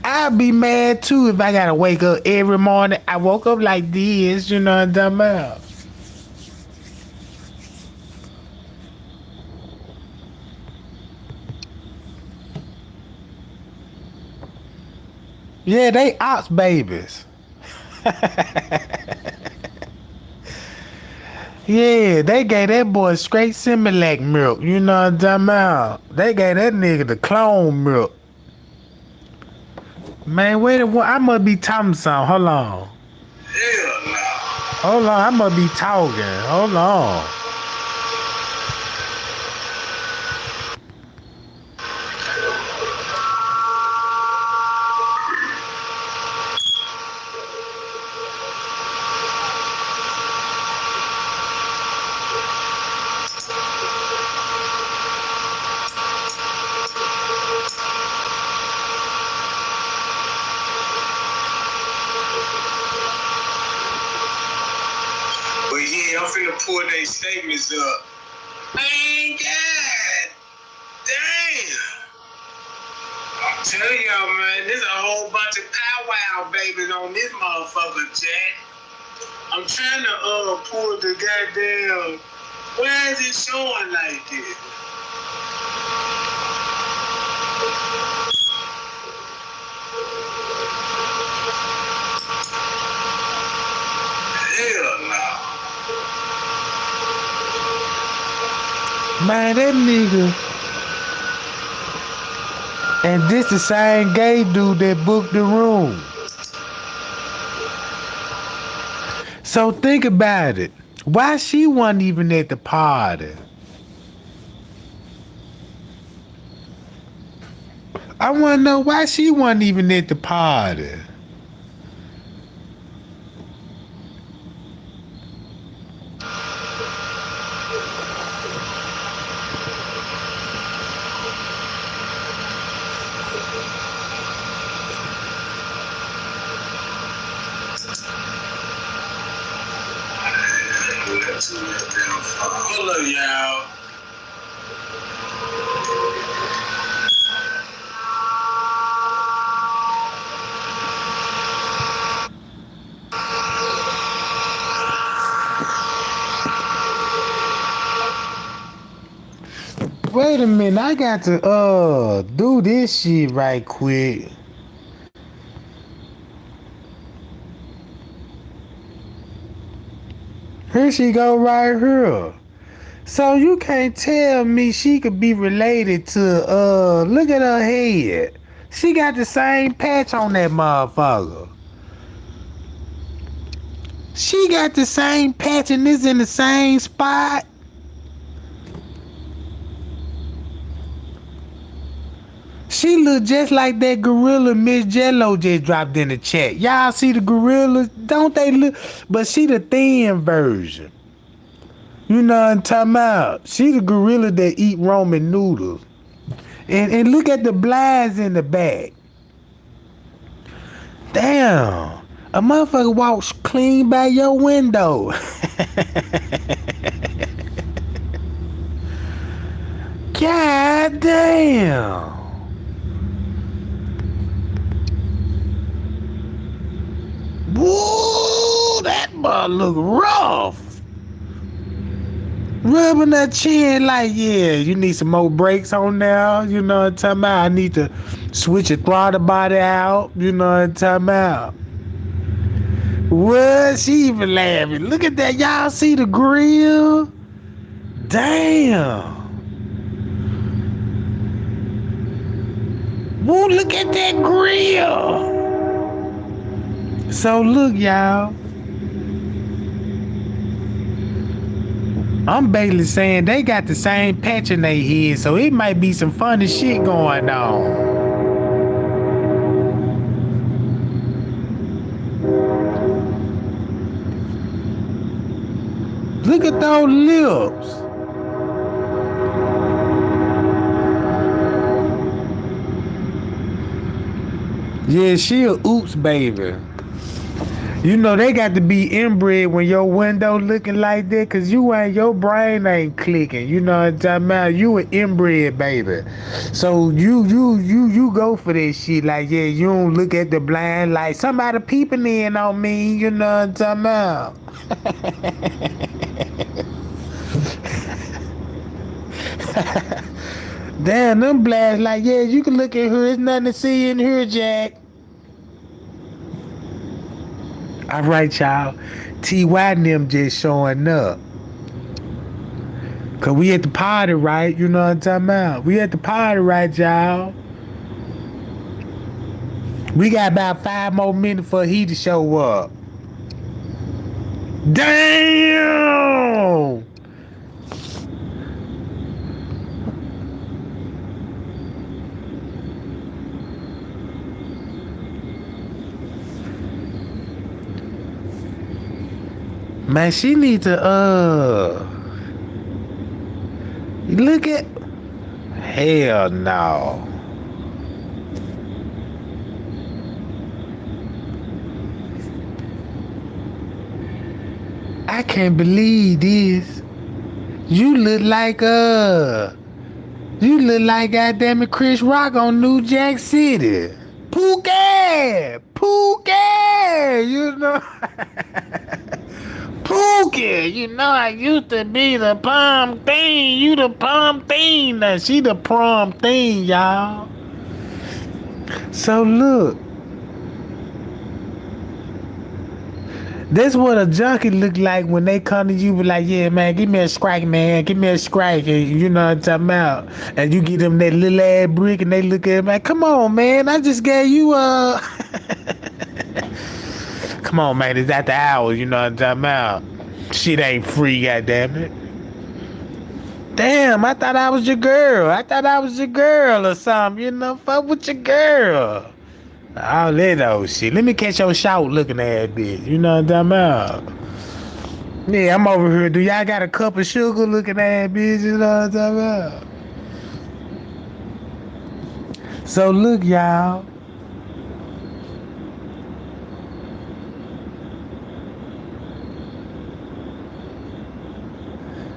I'd be mad too if I gotta wake up every morning. I woke up like this, you know what I'm talking about? Yeah, they ops babies. Yeah, they gave that boy straight Similac milk, you know what I'm talking about? They gave that nigga the clone milk. Man, wait a minute, I must be talking something. Hold on. Hell no. Hold on, I must be talking. Hold on. But yeah, I'm finna pull their statements up. Man, God damn. I'm telling y'all, man, there's a whole bunch of powwow babies on this motherfucker, Jack. I'm trying to pull the goddamn. Why is it showing like this? Hell no. Man, that nigga. And this the same gay dude that booked the room. So think about it. Why she wasn't even at the party? I wanna know why she wasn't even at the party. Hold up, y'all. Wait a minute, I got to do this shit right quick. Here she go right here. So you can't tell me she could be related to look at her head. She got the same patch on that motherfucker. She got the same patch and is in the same spot. She look just like that gorilla Miss Jello just dropped in the chat. Y'all see the gorillas? Don't they look? But she the thin version. You know what I'm talking about? She the gorilla that eat ramen noodles. And look at the blinds in the back. Damn. A motherfucker walks clean by your window. God damn. Woo, that boy look rough. Rubbing that chin like, yeah, you need some more brakes on there. You know what I'm talking about? I need to switch your throttle body out. You know what I'm talking about? What? She even laughing. Look at that. Y'all see the grill? Damn. Woo, look at that grill. So look, y'all. I'm basically saying they got the same patch in their head, so it might be some funny shit going on. Look at those lips. Yeah, she a oops baby. You know they got to be inbred when your window looking like that, cause your brain ain't clicking. You know what I'm talking about? You an inbred baby, so you go for that shit. Like yeah, you don't look at the blind like somebody peeping in on me. You know what I'm talking about? Damn, them blasts like yeah, you can look at her. There's nothing to see in here, Jack. All right, y'all. Ty and them just showing up. Cause we at the party, right? You know what I'm talking about? We at the party, right, y'all? We got about 5 more minutes for he to show up. Damn! Man, she need to look at hell no. I can't believe this. You look like goddamn it Chris Rock on New Jack City. Pookie, you know. Pookie, you know I used to be the prom thing. You the prom thing. Now she the prom thing, y'all. So look. That's what a junkie look like when they come to you be like, yeah, man, give me a strike, man. Give me a strike. And you know what I'm talking about. And you give them that little ass brick and they look at it like, come on, man. I just gave you a... Come on, man. It's after hours. You know what I'm talking about. Shit ain't free, goddammit. Damn, I thought I was your girl. Or something. You know, fuck with your girl. All that old shit. Let me catch your shout looking at bitch. You know what I'm talking about? Yeah, I'm over here. Do y'all got a cup of sugar looking at bitch? You know what I'm talking about? So look, y'all.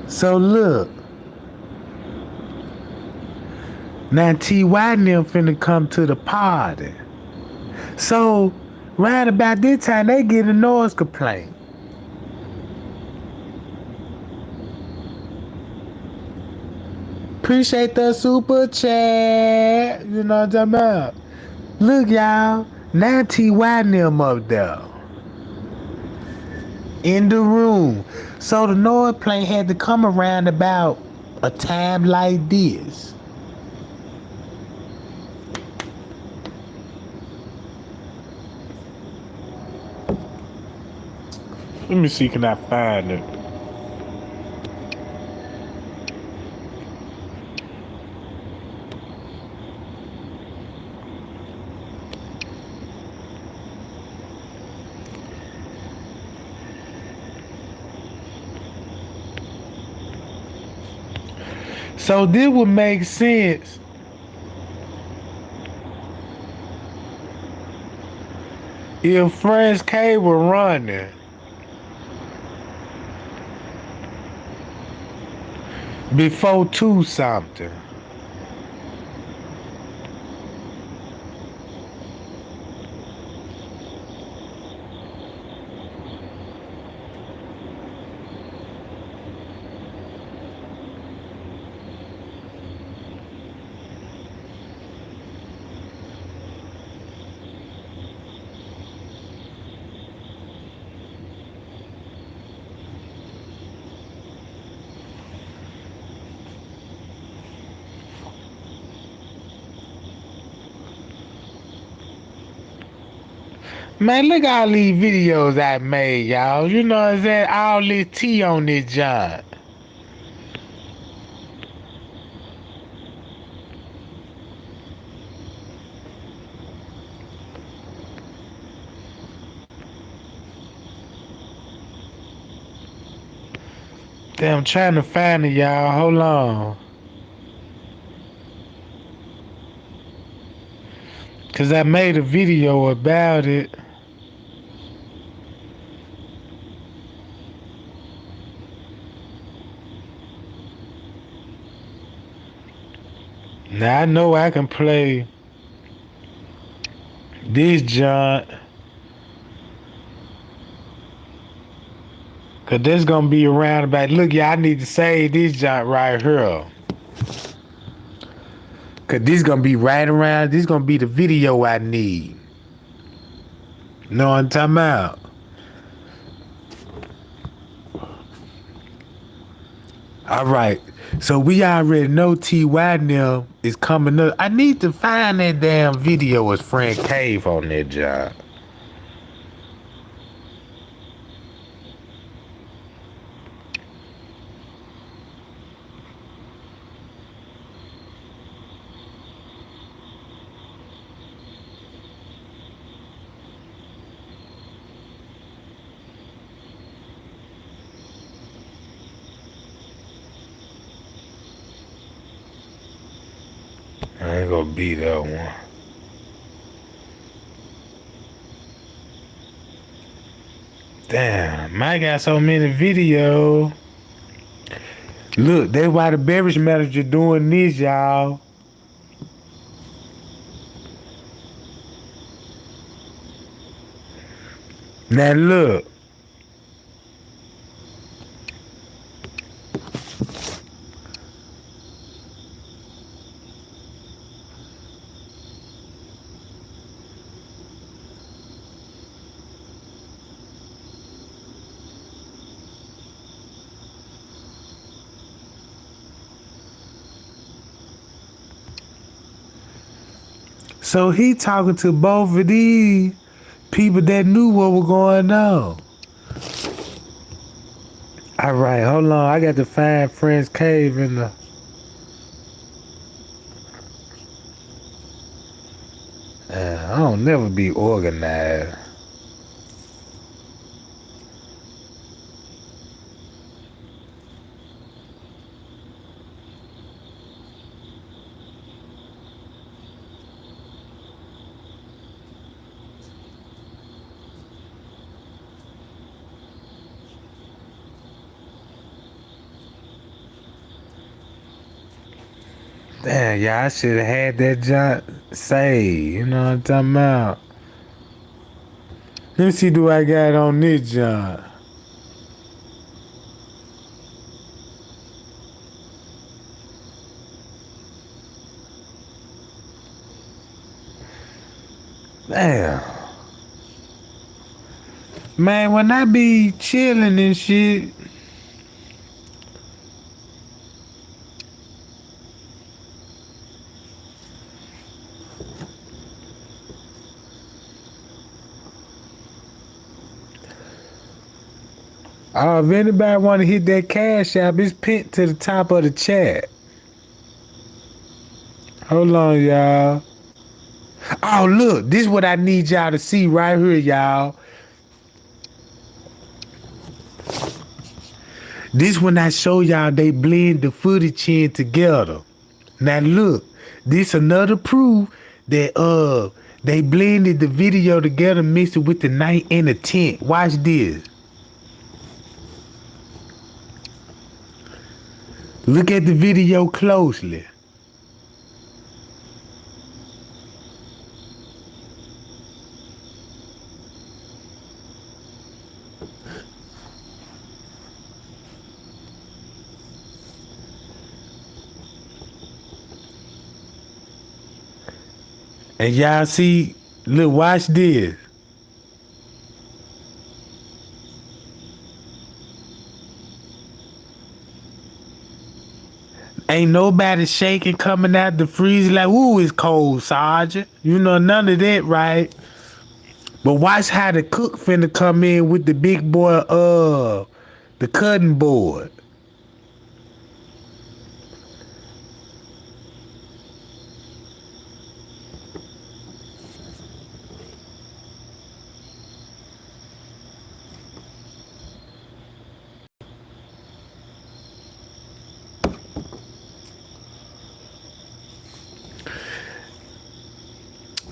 So look. Now T.Y. and them finna come to the party. So, right about this time, they get a noise complaint. Appreciate the super chat. You know what I'm talking about? Look, y'all. Now T.Y. and them up there. In the room. So the noise complaint had to come around about a time like this. Let me see, can I find it? So this would make sense if Friends K were running. Before 2 something. Man, look at all these videos I made, y'all. You know what I'm saying? All this tea on this joint. Damn, I'm trying to find it, y'all. Hold on. Cause I made a video about it. Now I know I can play this junk. Cause this gonna be around about, look, y'all, I need to save this junk right here. Cause this gonna be right around, this gonna be the video I need. Know what I'm talking about? Alright. So we already know TY now is coming up. I need to find that damn video with Frank Cave on that job. I ain't gonna be that one. Damn, I got so many videos. Look, that's why the beverage manager doing this, y'all. Now look. So he talking to both of these people that knew what was going on. All right, hold on. I got to find Friend's Cave in the... I don't never be organized. Damn, yeah, I should have had that junk saved. You know what I'm talking about? Let me see, do I got on this junk? Damn. Man, when I be chilling and shit, if anybody want to hit that cash app, it's pinned to the top of the chat. Hold on, y'all. Oh, look, this is what I need y'all to see right here, y'all. This when I show y'all they blend the footage in together. Now look, this another proof that they blended the video together, mixed it with the night and the tent. Watch this. Look at the video closely. And y'all see, look, watch this. Ain't nobody shaking coming out the freezer like, ooh, it's cold, Sergeant. You know, none of that, right? But watch how the cook finna come in with the big boy, the cutting board.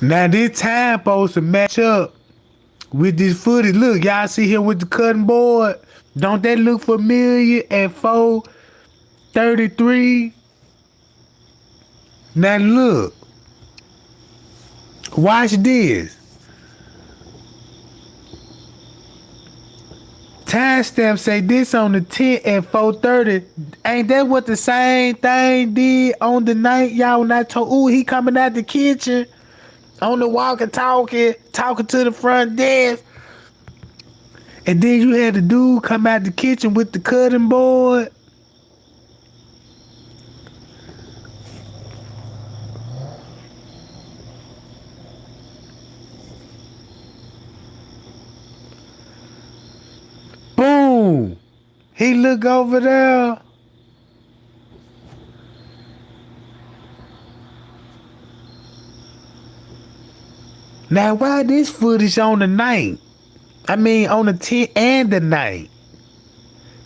Now this time supposed to match up with this footage. Look, y'all see here with the cutting board? Don't that look familiar at 4:33? Now look, watch this. Timestamp say this on the 10th at 4:30. Ain't that what the same thing did on the night y'all when I told, ooh, he coming out the kitchen on the walkie-talkie, talking to the front desk. And then you had the dude come out the kitchen with the cutting board. Boom. He look over there. Now why this footage on the night? I mean on the 10th and the night.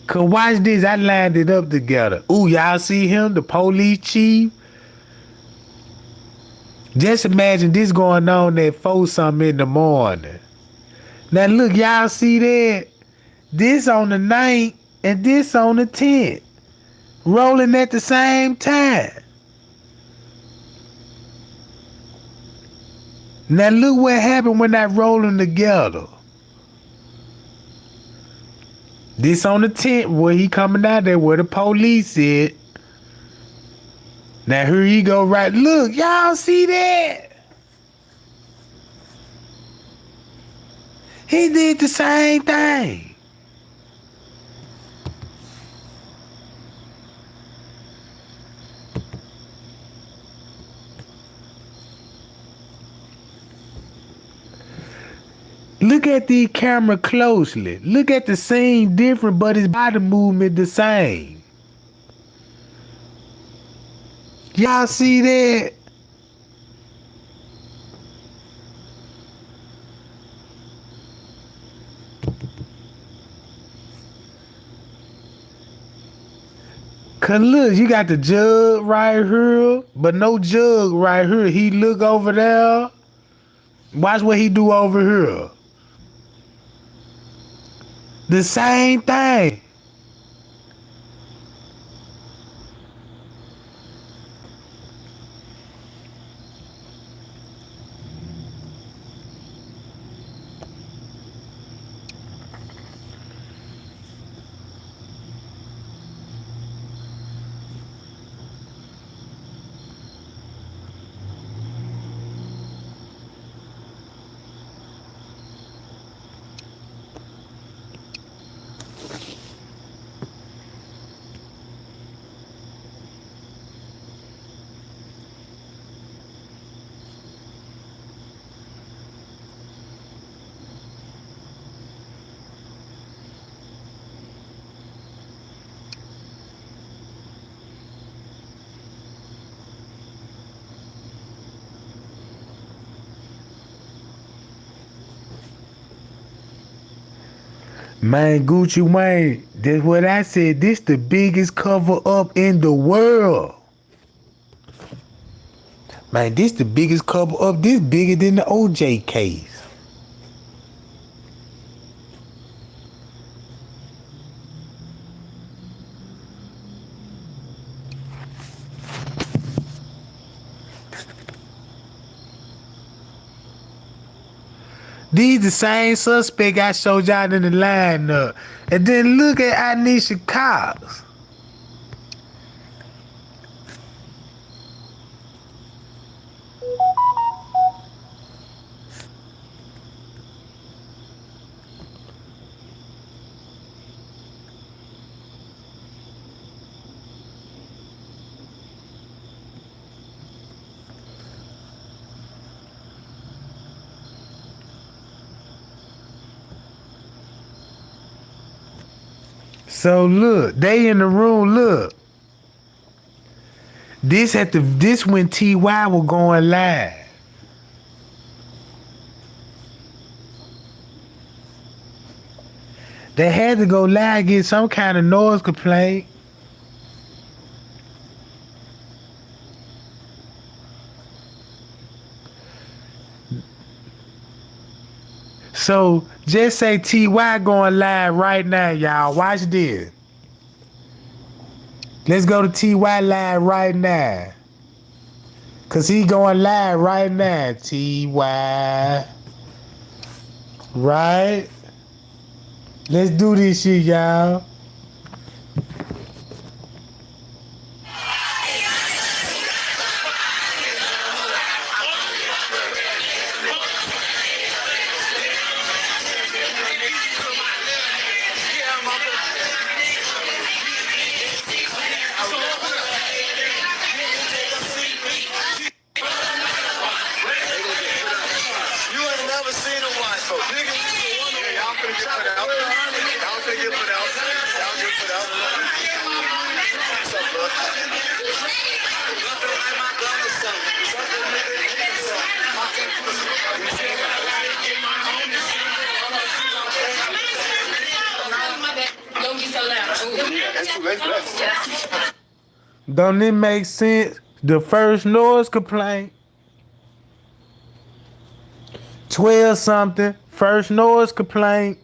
Cause watch this, I lined it up together. Ooh, y'all see him, the police chief? Just imagine this going on at 4 something in the morning. Now look, y'all see that? This on the 9th and this on the 10th. Rolling at the same time. Now look what happened when that rolling together. This on the 10th where he coming out there where the police is. Now here he go right. Look, y'all see that? He did the same thing. Look at the camera closely. Look at the scene different, but his body movement the same. Y'all see that? Cause look, you got the jug right here, but no jug right here. He look over there. Watch what he do over here. The same thing. Man, Gucci Wayne, that's what I said. This the biggest cover up in the world. Man, this the biggest cover up. This bigger than the OJ case. These the same suspect I showed y'all in the lineup. And then look at Anisha Cox. So look, they in the room, look. This when TY was going live. They had to go live, get some kind of noise complaint. So just say TY going live right now, y'all. Watch this. Let's go to TY live right now. Cause he going live right now. T.Y. Right? Let's do this shit, y'all. Don't it make sense? The first noise complaint. 12 something. First noise complaint.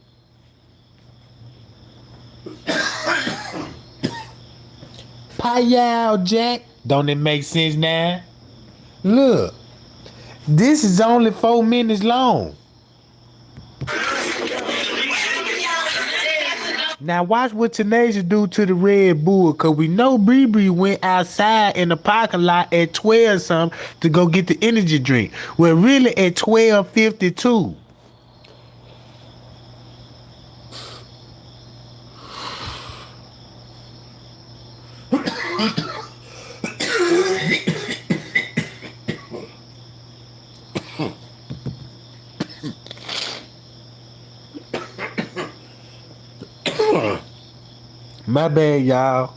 Pie Jack. Don't it make sense now? Look. This is only 4 minutes long. Now watch what Tenacious do to the Red Bull, cause we know Bree went outside in the parking lot at 12 something to go get the energy drink. Well, really at 12:52. My bad, y'all.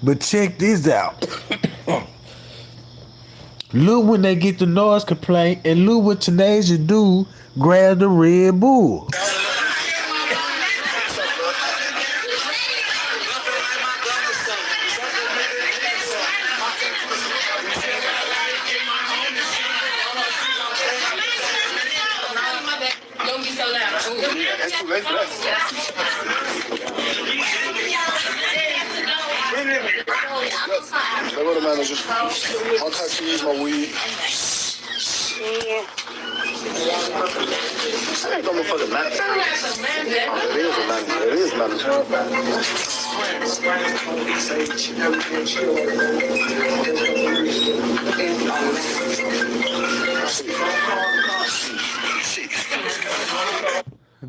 But check this out. Look when they get the noise complaint, and look what Tenacious do, grab the Red Bull. Don't be so loud. That's too late for that. Go to the manager. I'll catch you use my weed. That ain't no motherfucking manager. It is a manager. It is manager.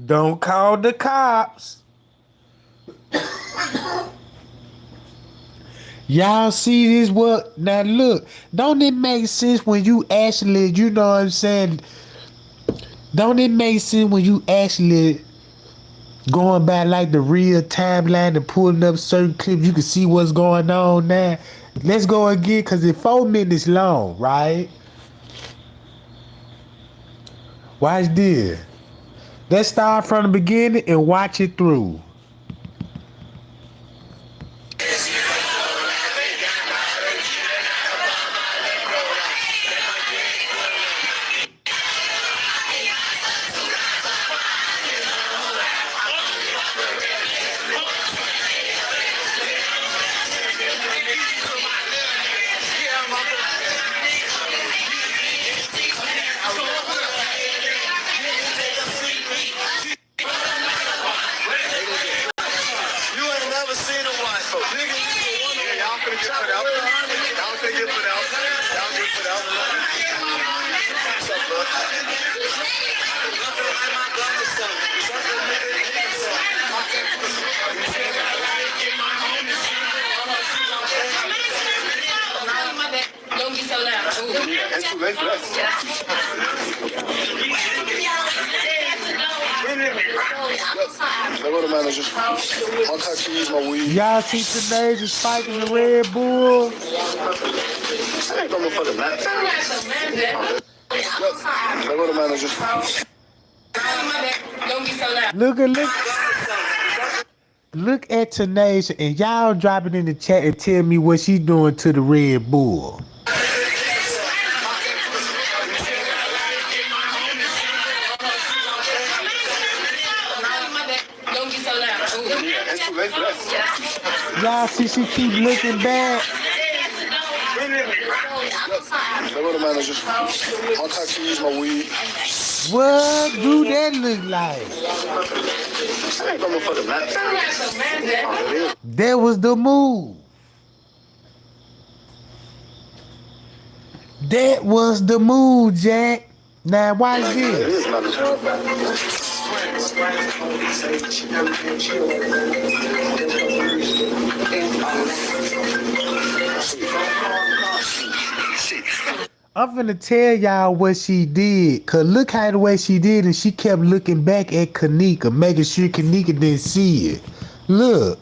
Don't call the cops. Y'all see this? What? Now look, don't it make sense when you actually, you know what I'm saying? Don't it make sense when you actually going by like the real timeline and pulling up certain clips, you can see what's going on now? Let's go again, because it's 4 minutes long, right? Watch this. Let's start from the beginning and watch it through. Don't be so loud. That's too late for that. Go to the manager. I'll catch you use my weed. Y'all see Tenacious spiking the Red Bull? That ain't no motherfucking manager. Go to the manager. Don't be so loud. Look at Tenacious, and y'all drop it in the chat and tell me what she doing to the Red Bull. Don't be so loud. That's too late for that. Y'all see she keep looking back. They were the managers. My car keys, my weed. What do that look like? I ain't no motherfucking manager. That was the move. That was the move, Jack. Now watch It this. is manager. I'm finna tell y'all what she did. Cause look how the way she did and she kept looking back at Kenneka, making sure Kenneka didn't see it. Look.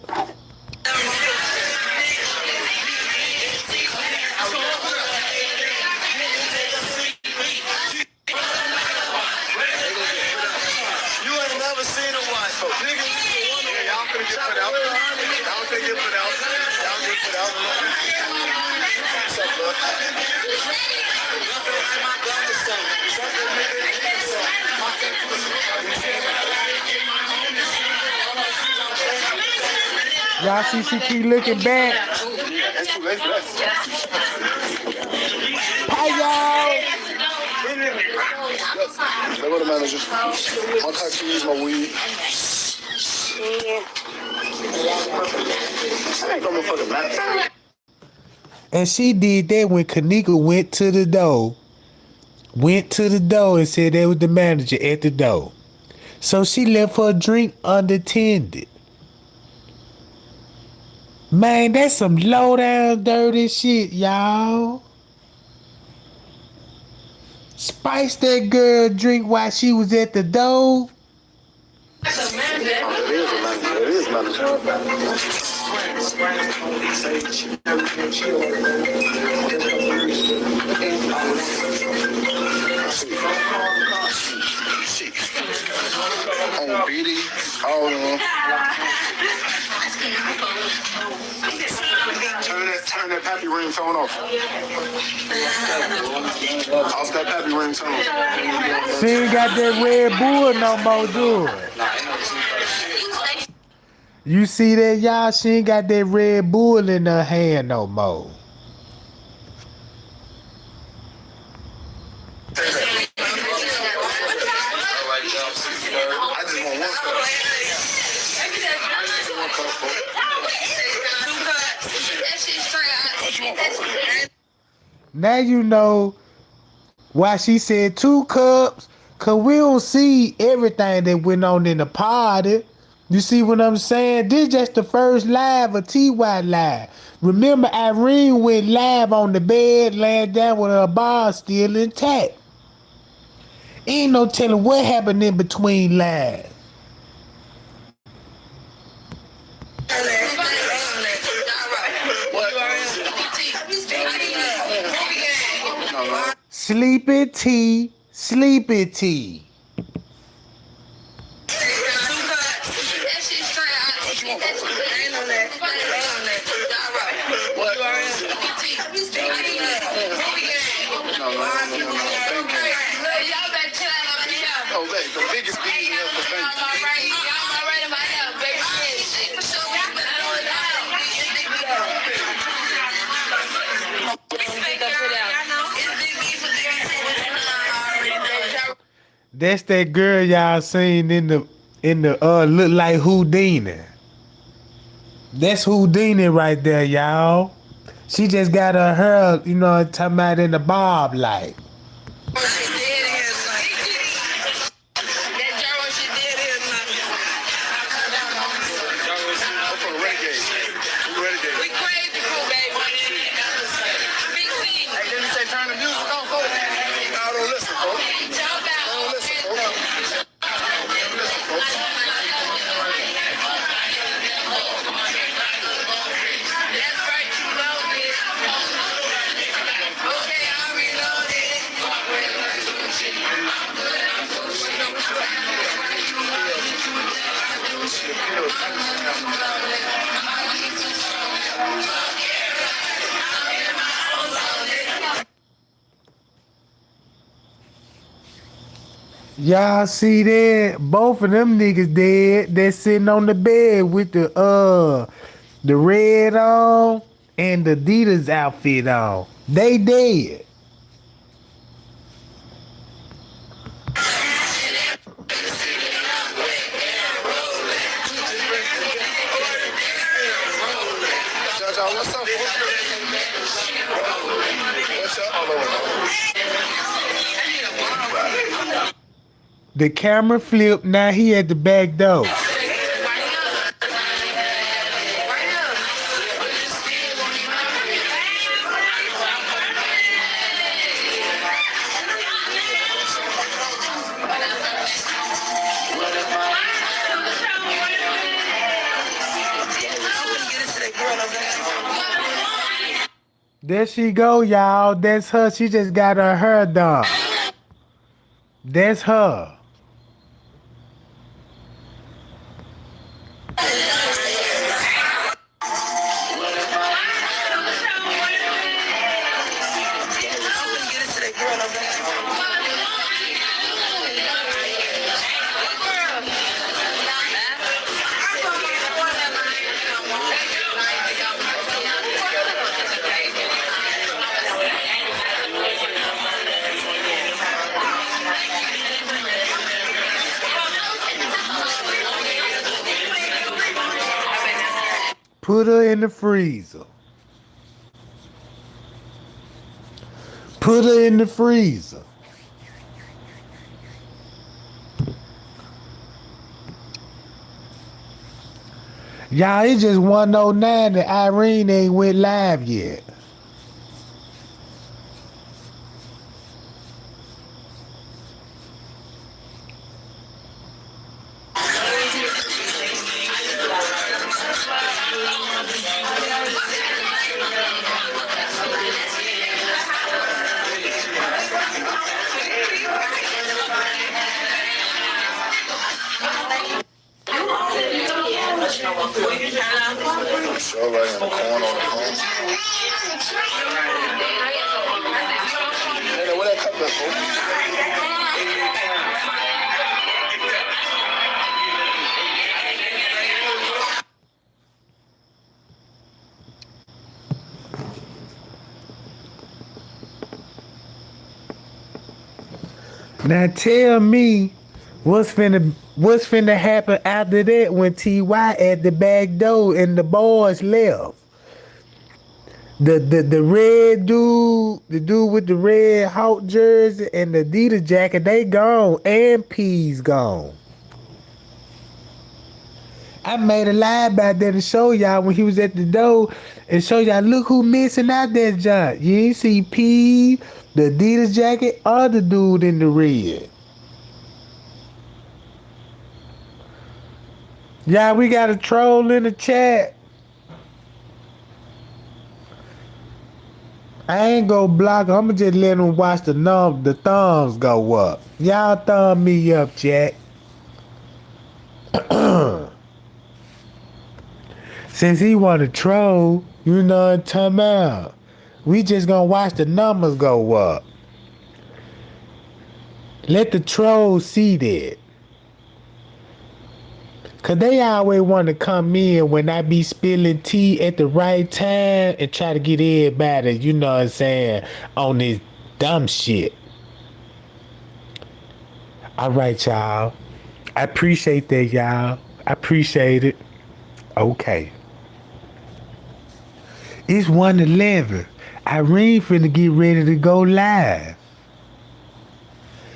Y'all see she keep looking back. It's too late for that. Hi y'all. They were the managers. My car keys, my weed. I ain't no motherfucking manager. And she did that when Kenneka went to the door. Went to the door and said that was the manager at the door. So she left her drink unattended. Man, that's some low down dirty shit, y'all. Spice that girl drink while she was at the door. It is a manager. It is manager. On BD, all of them. Turn that pappy ringtone off. Off that pappy ringtone. She ain't got that Red Bull no more, do it. You see that, y'all? She ain't got that Red Bull in her hand no more. I just want one cup. I just want one cup. Now you know why she said 2 cups, cause we don't see everything that went on in the party. You see what I'm saying? This just the first live of TY live. Remember Irene went live on the bed, laying down with her bar still intact. Ain't no telling what happened in between live. Sleepy tea, sleepy tea. The biggest thing is the bank. That's that girl y'all seen in the look like Houdini. That's Houdini right there, y'all. She just got her hair, you know, talking about in the bob like. Y'all see that? Both of them niggas dead. They're sitting on the bed with the red on. and the Adidas outfit on. They dead. John, what's up, fool? What's up? The camera flipped. Now he at the back door. There she go, y'all. That's her. She just got her hair done. That's her. Put her in the freezer. Put her in the freezer. Y'all, it's just 109 that Irene ain't went live yet. Show right in the corner on the phone. Hey, where that cup is, fool? Now tell me what's finna happen after that when T.Y. at the back door and the boys left. The red dude, the dude with the red Hawk jersey and the Adidas jacket, they gone, and P's gone. I made a live about that to show y'all when he was at the door and show y'all, look who missing out that junk. You ain't see P, the Adidas jacket, or the dude in the red. Y'all, we got a troll in the chat. I ain't gonna block her. I'ma just let them watch the thumbs go up. Y'all thumb me up, chat. Since he want to troll, you know what I'm talking about. We just gonna watch the numbers go up. Let the trolls see that. Cause they always want to come in when I be spilling tea at the right time and try to get everybody, you know what I'm saying, on this dumb shit. All right, y'all. I appreciate that, y'all. I appreciate it. Okay. It's 1:11. Irene finna get ready to go live.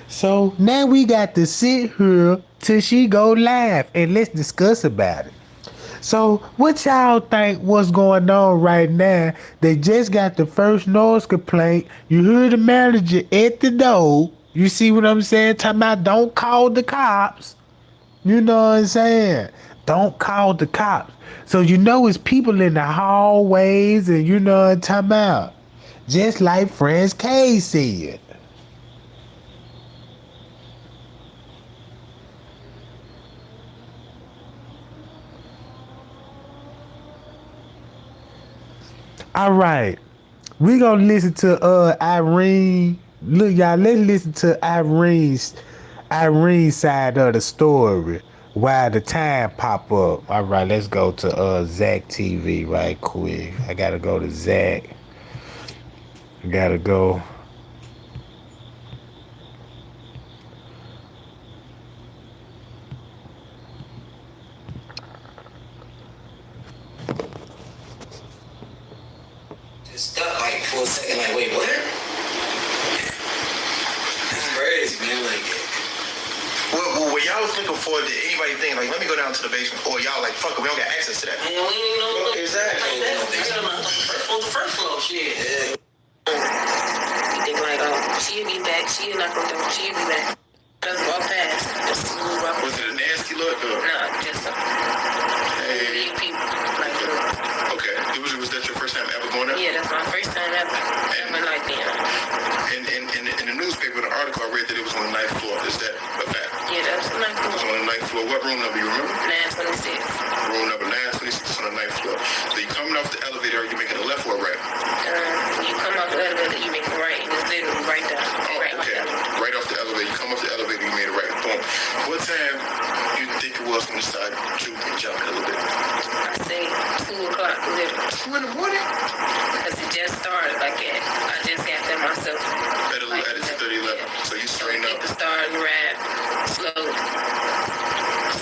So now we got to sit here till she go live and let's discuss about it. So what y'all think what's going on right now? They just got the first noise complaint. You heard the manager at the door. You see what I'm saying? Talking about don't call the cops. You know what I'm saying? Don't call the cops. So you know it's people in the hallways and you know what I'm talking about. Just like Franz K said. All right, we gonna listen to Irene. Look, y'all, let's listen to Irene's side of the story. Why the time pop up? All right, let's go to Zach TV right quick. I gotta go to Zach. Gotta go. Just stuck like for a second, like, wait, what? That's crazy, man. Like, Well, when y'all was looking for it, did anybody think, like, let me go down to the basement? Or y'all like, fuck it, we don't got access to that? man, we ain't even know. Exactly. Like that. We got on the first floor, shit. You think like, oh, she'll be back. She'll not gonna do it. She'll be back. Just walk past. Just move up. Was it a nasty look? Or? No, just Hey. people. Like, Okay. Was that your first time ever going there? yeah, that's my first time ever. Ever like that. In the newspaper, the article I read that it was on the 9th floor. Is that a fact? Yeah, that's like It was on the 9th floor. What room number you remember? 926. Room number 926 on the 9th floor. So you coming off the elevator, you making a left or a right? When you come off the elevator, you make a right, and it's literally right there. Oh, Right okay. Right off the elevator. You come off the elevator, you made a right. Boom. What time you think it was when you started jumping the elevator? I say 2 o'clock, literally. 2 in the morning? Because it just started like that. I just got there myself. At 2:30, 11. So you straighten up. People started to ride slowly.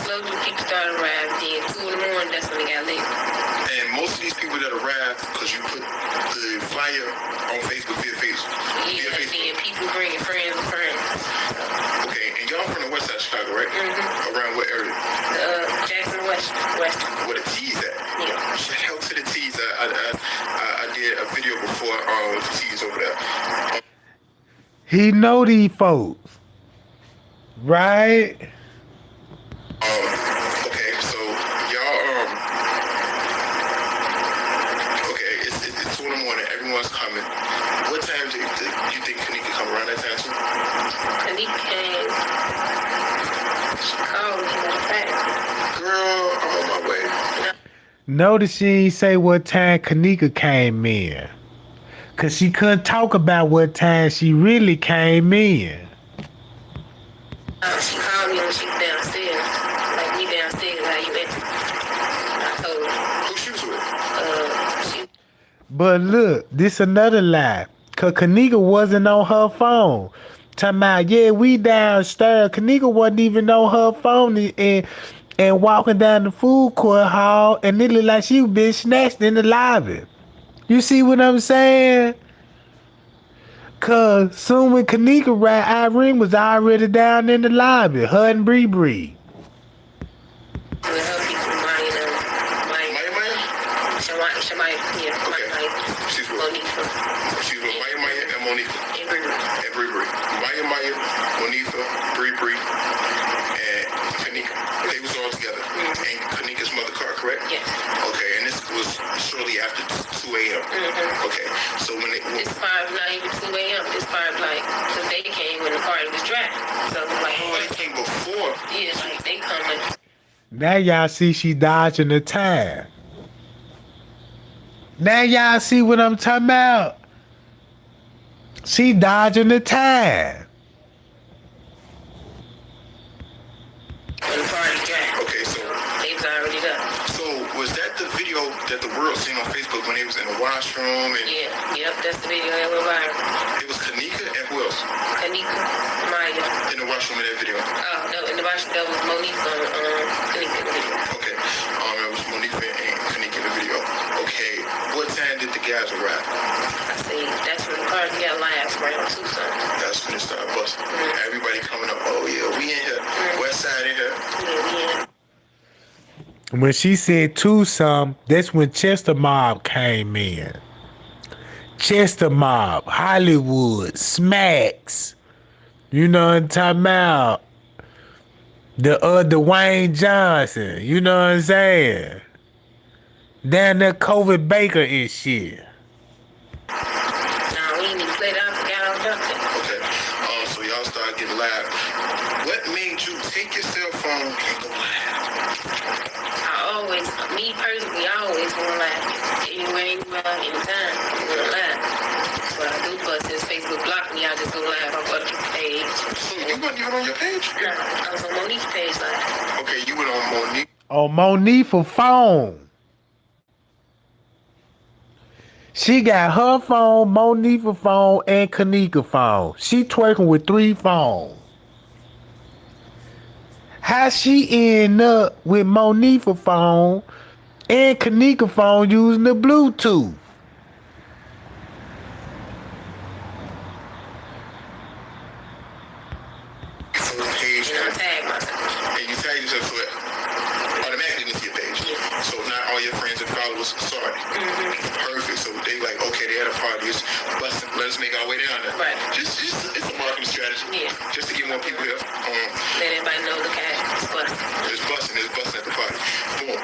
Slowly people started to ride. Then 2 in the morning, that's when it got lit. And most of these people that arrived, because you put the flyer on Facebook via Facebook. Yeah, then people bringing friends and friends. Okay, and y'all from the west side of Chicago, right? Mm-hmm. Around what area? Jackson West. Where the T's at? Yeah. Shout out to the T's. I did a video before with the T's over there. He know these folks, right? Okay, so y'all okay, it's 2 in the morning. Everyone's coming. What time do you think Kenneka come around that time too? Kenneka came. She called me, matter of fact. Girl, I'm on my way. Notice she ain't say what time Kenneka came in. Cause she couldn't talk about what time she really came in. She called me when she was downstairs. Like, me downstairs, how you at? I told her. Who she was with? She But look, this another lie. Cause Kenneka wasn't on her phone. Talking about, yeah, we downstairs. Kenneka wasn't even on her phone and walking down the food court hall, and it looked like she was being snatched in the lobby. You see what I'm saying? Cause soon when Kenneka ride, Irene was already down in the lobby, her and Bree Bree. with her people, Maya, She's with Monifa. She's with Maya and Monifa. And Bree Bree. And Bree Bree. Maya, Monifa, Bree Bree, and Kenneka. They was all together. And Kenneka's mother car, correct? Yes. Okay, and this was shortly after 2 a.m. Okay, so when It's 5, not even 2 a.m. It's 5, like, because they came when the party was dry. So, like, oh, they came before. yeah, like, they coming. Now y'all see she dodging the time. Now y'all see what I'm talking about. She dodging the time. When the party dry. Okay, so They was already done. so was that the video that the world seen on Facebook when they was in the washroom and Yeah, yep, that's the video that went viral. it was Kenneka and who else Kenneka, Maya. in the washroom in that video? Oh, no, in the bathroom, that was Monique on Kenneka in the video. Okay, it was Monifa and Kenneka in the video. Okay, what time did the guys arrive? I say, that's when the party got last, right on Tucson. That's when it started busting. Everybody coming up. Oh yeah, we in here. West side in here. Yeah. When she said Tucson, that's when Chester Mob came in. Chester Mob, Hollywood, Smacks. You know what I'm talking about? The Dwayne Johnson. You know what I'm saying? Down there, COVID Baker and shit. Nah, we ain't even played out, forgot all about that. Okay. So y'all started getting live. What made you take your cell phone and go live? Me personally, I always want to laugh. Anywhere, anytime, I want to laugh. That's what I do, but since Facebook blocked me, I just go live on other people's page. So you wasn't even on your page? Nah, I was on Monique's page live. Okay, you went Monifa phone. She got her phone, Monifa phone, and Kenneka phone. She twerking with 3 phones. How she end up with Monifa phone and Kenneka phone using the Bluetooth? Page, And I tag myself. and you tag yourself so it automatically into your page. So now all your friends and followers saw it. Perfect. So they like, okay, they had a party. It's busting. Let's make our way down there. Right. Just it's a marketing strategy. Yeah. Just to get more people here. Let everybody know the cat is busting. It's busting at the party. Boom.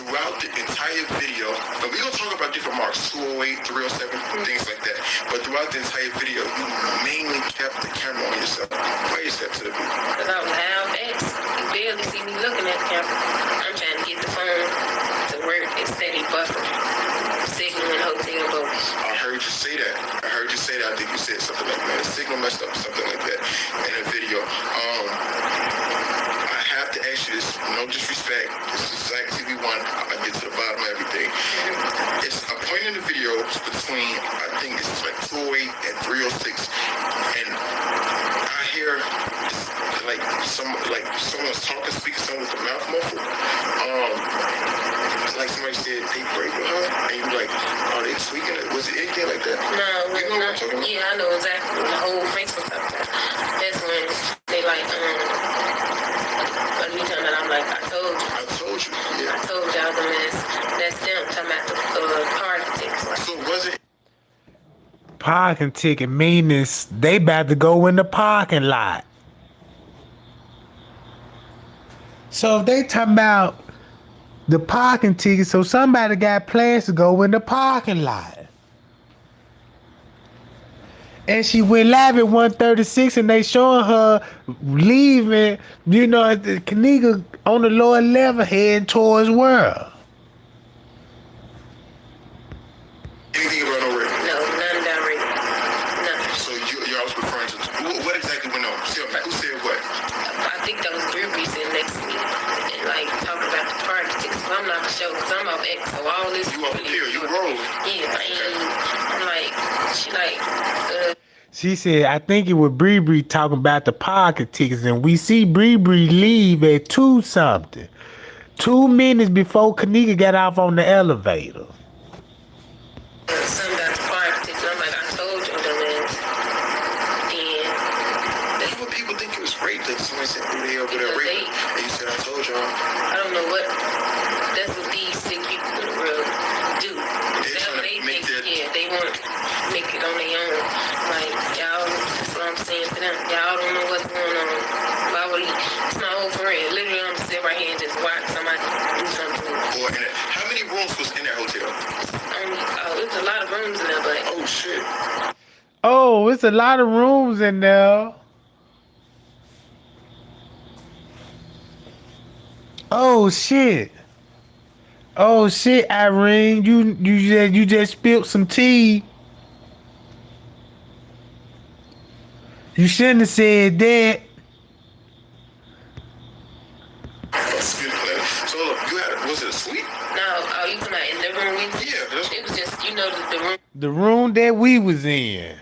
Throughout the entire video, and we're gonna talk about different marks, 208, 307, things like that. But throughout the entire video, you mainly kept the camera on yourself. Why you step to the beat? Because I was half X. You barely see me looking at the camera. I'm trying to get the phone to work instead of buffering. Signal in hotel boats. I heard you say that. I think you said something like that. The signal messed up, something like that in a video. I have to ask you this, no disrespect. This is Zach TV1. I get to the bottom of everything. It's a point in the video between, I think it's like 208 and 306. And I hear like someone's talking, speaking, someone with the mouth muffled. Like somebody said they break with her, and you like, are they tweaking it? Was it anything like that? No, You know what I'm talking about? yeah, I know exactly. The whole Facebook stuff. That's when they like, what are you talking about? I'm like, I told you. I told you, I yeah. told y'all the mess. That's them talking about the party tickets. So was it? Parking ticket meaning they about to go in the parking lot. So if they talking about the parking ticket, so somebody got plans to go in the parking lot. And she went live at 136 and they showing her leaving, the Kenneka on the lower level heading towards World. Anything about no rape? No, none direct. Nothing. So y'all was referring to what exactly went on? Tell me, who said what? I think that was Drew sitting next to me and like talking about the party tickets. I'm not for sure because I'm off X, so all this. You up here? You rolled? Yeah, and I'm like, she like, She said, I think it was Bree Bree talking about the parking tickets, and we see Bree Bree leave at 2 something. 2 minutes before Kenneka got off on the elevator. something about the party tickets. I'm like, I told you the mess. And That's what people think it was rape. Like somebody said, they over there rape. And you said, I told y'all. I don't know what. That's what these sick people in the world do. That's trying what to they make think. that- Yeah, they want to make it on their own. Like y'all, that's what I'm saying to them. Y'all don't know what's going on. Why would he? It's my old friend. Literally, I'm sit right here and just watch somebody do something. Or in it. How many rooms was in that hotel? It was a lot of rooms in there, but Oh shit. Oh, it's a lot of rooms in there. Oh shit. Oh shit, Irene, you just spilled some tea. You shouldn't have said that. So look, you had, was it a suite? no. You come out in the room. Yeah, that's It was just the room. The room that we was in.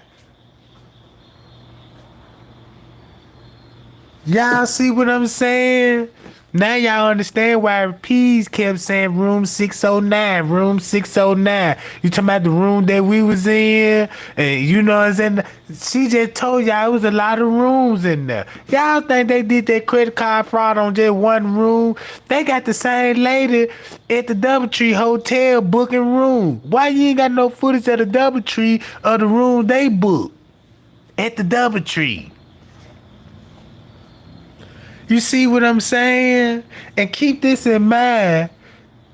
Y'all see what I'm saying? Now y'all understand why Peas kept saying room 609, room 609. You talking about the room that we was in? And you know what I'm saying? She just told y'all it was a lot of rooms in there. Y'all think they did that credit card fraud on just one room? They got the same lady at the Doubletree Hotel booking room. Why you ain't got no footage of the Doubletree of the room they booked at the Doubletree? You see what I'm saying? And keep this in mind.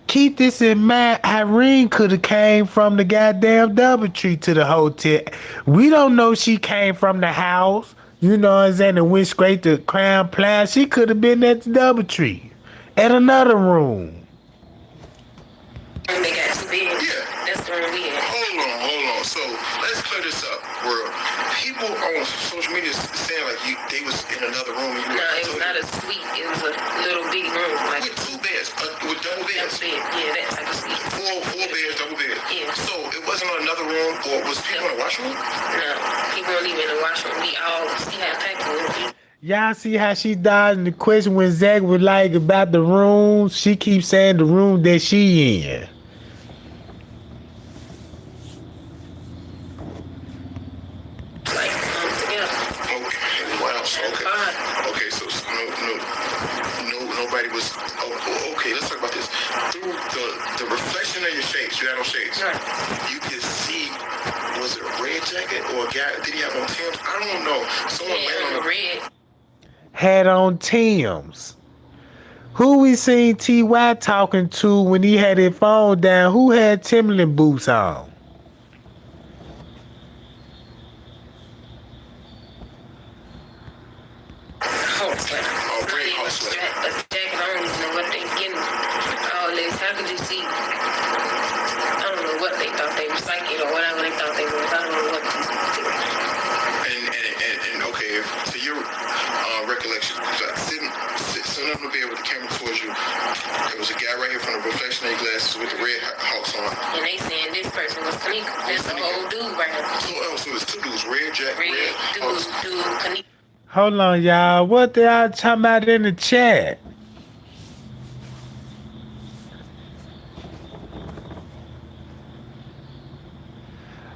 Keep this in mind. Irene could have came from the goddamn Doubletree to the hotel. We don't know she came from the house. You know what I'm saying? And went straight to Crown Plaza. She could have been at the Doubletree. At another room. They got 2 beds. Yeah. That's the room we had. Hold on. So let's clear this up. Where people on social media saying like they was in another room. And no, it was not a suite. It was a little bitty room, like with 2 beds, with double beds. Yeah, that type of suite. Four beds, double beds. Yeah. So it wasn't another room, or was people in the washroom? No, people weren't even in the washroom. We all see how packed it was. Y'all see how she dodged in the question when Zach was like about the room? She keeps saying the room that she in. Like, together. Okay, wow. Okay, so nobody was. Oh, okay, let's talk about this. Through the reflection of your shades, you had no shades. Right. You could see. Was it a red jacket or a guy? Did he have on Tim's? I don't know. Someone laying on the red. Had on Tim's. Who we seen T.Y. talking to when he had his phone down? Who had Timberland boots on? Hustler. red hustler. A jacket, I don't even know what they getting. All this. How could you see? I don't know what they thought they were psychic or whatever they thought they were. I don't know what they were. And okay, to your recollection, sitting up in the bed with the camera towards you, there was a guy right here from the reflection of your glasses with the red hawks on. And they saying this person was Kenneka. That's the whole dude right here. So it's 2 dudes, red jacket, red dude, Kenneka. Hold on, y'all. What they all talking about in the chat?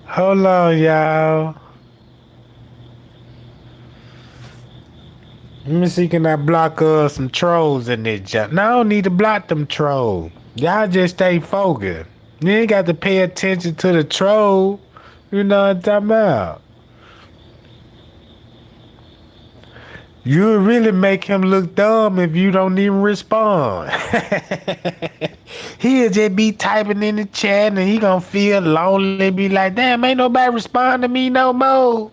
Hold on, y'all. Let me see, can I block some trolls in this job? No, I don't need to block them trolls. Y'all just stay focused. You ain't got to pay attention to the troll. You know what I'm talking about? You'll really make him look dumb if you don't even respond. He'll just be typing in the chat and he gonna feel lonely and be like, damn, ain't nobody respond to me no more.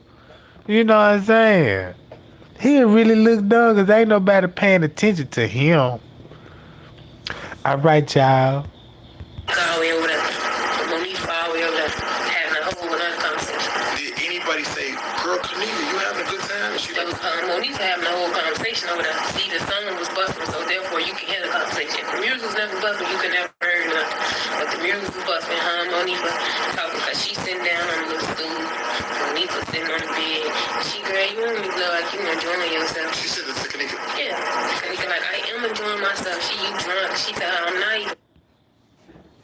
You know what I'm saying? He'll really look dumb because ain't nobody paying attention to him. All right, y'all. Did anybody say, girl, Kenneka, you having a good time? There was Monique having a whole conversation over there. See, the sun was busting, so therefore you can hear the conversation. The music was never busting, you could never hear nothing. But the music was busting, Monique was talking because she's sitting down on the little stool. Monique was sitting on the bed. She, girl, you want me to look like you enjoying yourself. She said this to Kenneka. Yeah. Kenneka like, I am enjoying myself. She, you drunk. She tell her, I'm not even.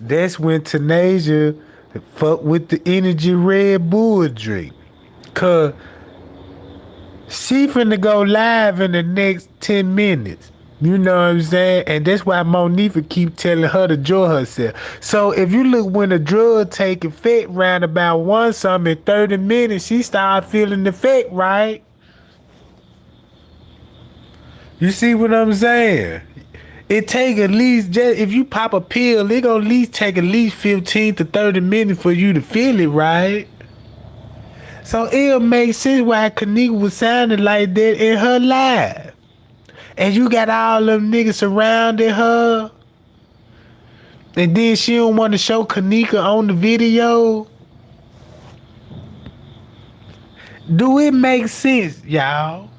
That's when Tanasia fuck with the energy Red Bull drink. Cause she finna go live in the next 10 minutes. You know what I'm saying? And that's why Monifa keep telling her to enjoy herself. So if you look when the drug take effect round about 1 in 30 minutes, she start feeling the effect, right? You see what I'm saying? It take at least, just if you pop a pill, it gonna at least take at least 15 to 30 minutes for you to feel it, right? So it'll make sense why Kenneka was sounding like that in her live. And you got all them niggas surrounding her. And then she don't want to show Kenneka on the video. Do it make sense, y'all?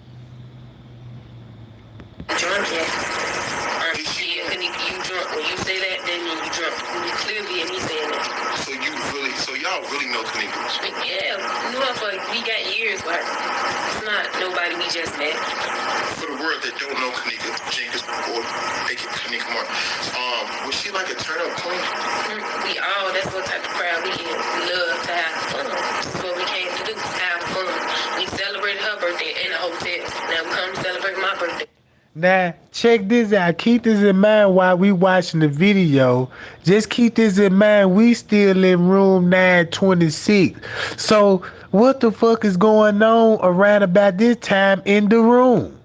Drunk, yeah. Kenneka, you drunk. When you say that, then you drunk. You clearly and me saying that. So y'all really know Kenneka? Yeah, knew her for, we got years with her. It's not nobody we just met. For the world that don't know Kenneka Jenkins or make it Kenneka Martin, was she like a turn-up queen? We all, that's what type of crowd we is. We love to have fun. That's what we came to do, have fun. We celebrated her birthday in a hotel. Now we come to celebrate my birthday. Now, check this out. Keep this in mind while we watching the video. Just keep this in mind. We still in room 926. So, what the fuck is going on around about this time in the room?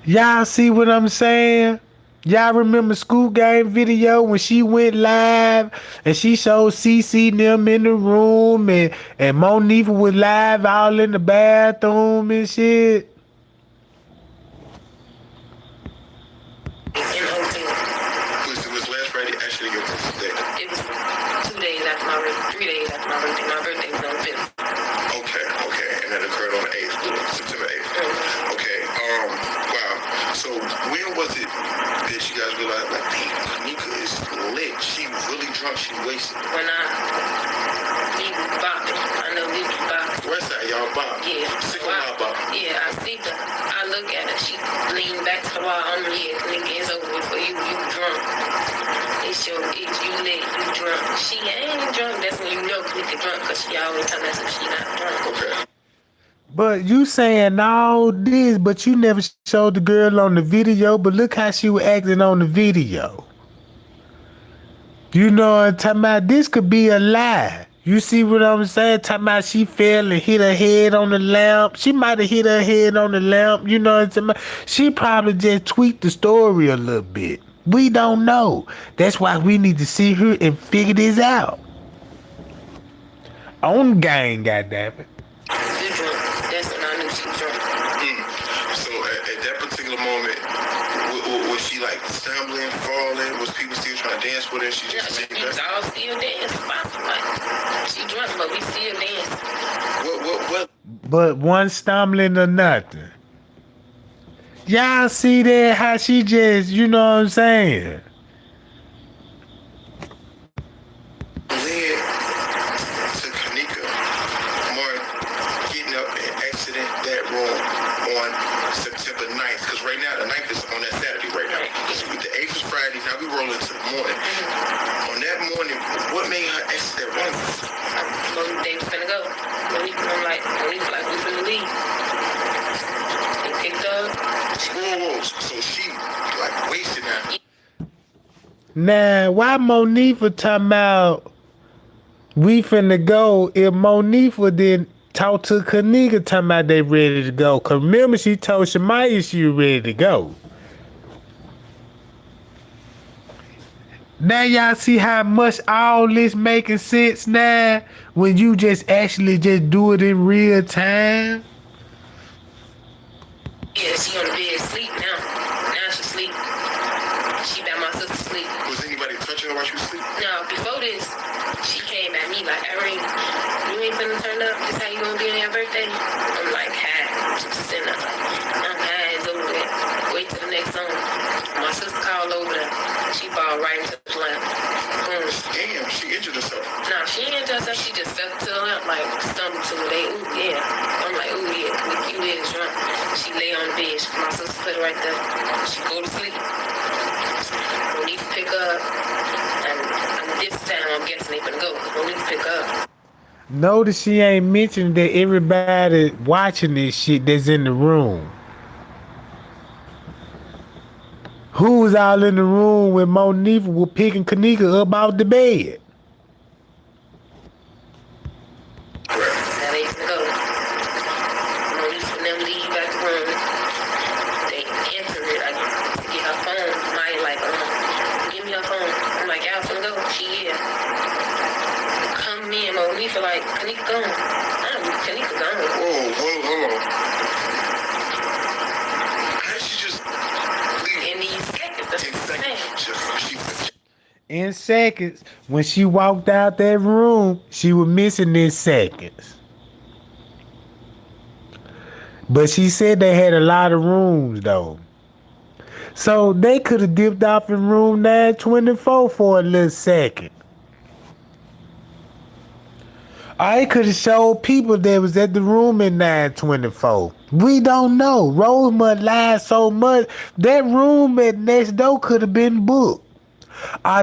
Y'all see what I'm saying? Y'all remember School Game video when she went live and she showed CC them in the room and Monifa was live all in the bathroom and shit? Yeah, anniversary of your birthday? It was 2 days after my birthday, 3 days after my birthday. My birthday was on the 5th. Okay, and that occurred on the 8th, September 8th. Mm-hmm. Okay, wow. So when was it that you guys realized, like, damn, Kenneka is lit. She really drunk, she wasted. When we was bopping. I know we was bopping. West side, y'all bop. Yeah. Sick on my bop. Yeah, I see her. I look at her. She leaned back to the wall. Nigga, it's over with for you. You drunk. You lit. You drunk. She ain't drunk. That's when you know Kenneka drunk, because she always tell us if she not drunk. Okay. But you saying all this, but you never showed the girl on the video, but look how she was acting on the video. You know what I'm talking about? This could be a lie. You see what I'm saying? Talking about she fell and hit her head on the lamp. She might have hit her head on the lamp. You know what I'm talking about? She probably just tweaked the story a little bit. We don't know. That's why we need to see her and figure this out. On game, goddammit. You drunk. That's when I knew she drunk. So at that particular moment, was she like stumbling, falling? Was people still trying to dance with her? She just We was all still dancing. Like, she drunk, but we still dancing. What? But one stumbling or nothing. Y'all see that? How she just, you know what I'm saying? Led to Kenneka Martin getting up and exiting that room on September 9th. Because right now, the 9th is on that Saturday right now. The 8th is Friday. Now we rolling to the morning. On that morning, what made her exit that room? They was finna go. We finna leave. They picked up. Whoa. So she, like, wasted now. Now, why Monifa talking about we finna go if Monifa didn't talk to Kenneka talking about they ready to go? Cause remember she told Shamaya she was ready to go. Now y'all see how much all this making sense now when you just actually just do it in real time? Yeah, she on the bed asleep now. Now she sleep. She by my sister sleep. Was anybody touching her while she was asleep? No, before this, she came at me like, Irene, you ain't finna turn up? This how you gonna be on your birthday? I'm like, hi. She's sitting there like, I'm high, it's over there. Wait till the next song. My sister called over there. She fall right into the lamp. Boom. Damn, she injured herself. No, she ain't injured herself. She just fell to the lamp, like, stumbled to it. Ooh, yeah. I'm like, ooh, yeah, you is drunk. She lay on the bed. My sister put her right there. She go to sleep. We need to pick her up. And this time, I'm guessing they finna go. We need to pick her up. Notice she ain't mentioned that everybody watching this shit that's in the room. Who was all in the room when Monifa was picking Kenneka up out the bed? Now they finna go. Monifa and them leave out the room. They enter it. I get her phone. Maya like, give me her phone. I'm like, y'all finna go? She here. Come in, Monifa like, Kenneka gone. Kenneka gone. Whoa, hold on. How did she just leave? In these seconds, that's what I'm saying. In seconds, when she walked out that room, she was missing in seconds. But she said they had a lot of rooms though. So they could have dipped off in room 924 for a little second. I could have showed people that was at the room in 924. We don't know. Rosemont lied so much. That room at next door could have been booked.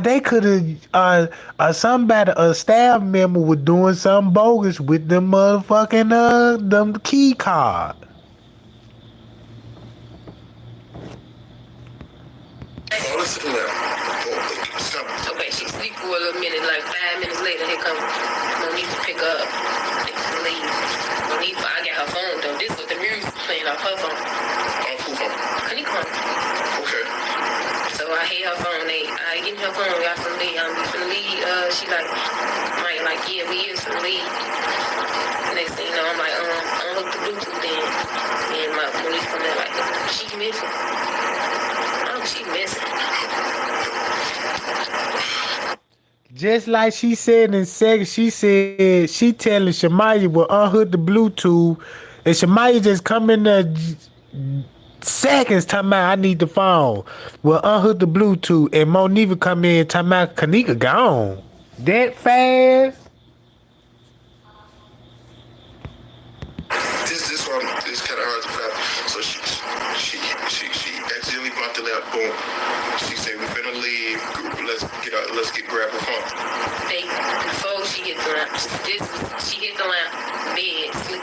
They could have, somebody, a staff member was doing something bogus with them motherfucking, them key card. Okay, she sleep for a little minute, like 5 minutes later, here come Monifa to pick her up. They can leave. Monifa, I got her phone though. This was the music playing off her phone. Off who phone? Kenneka. Okay. So I hit her phone. I give me her phone. Y'all finna leave. We finna leave. She like, Mike, like, yeah, we is finna leave. Next thing you know, I'm like, unhook the Bluetooth then. And my police come there like, she missing. Oh, she missing. Just like she said in second, she said she telling Shamaya will unhook the Bluetooth, and Shamaya just come in there seconds talking about I need the phone. Well, unhook the Bluetooth, and Monifa come in talking about Kenneka gone. That fast? This one is kind of hard to fathom. So she accidentally bumped the lap. Boom. She said we finna leave. Let's grab her phone. Before she hit the lamp, she hit the lamp, bed, sleep.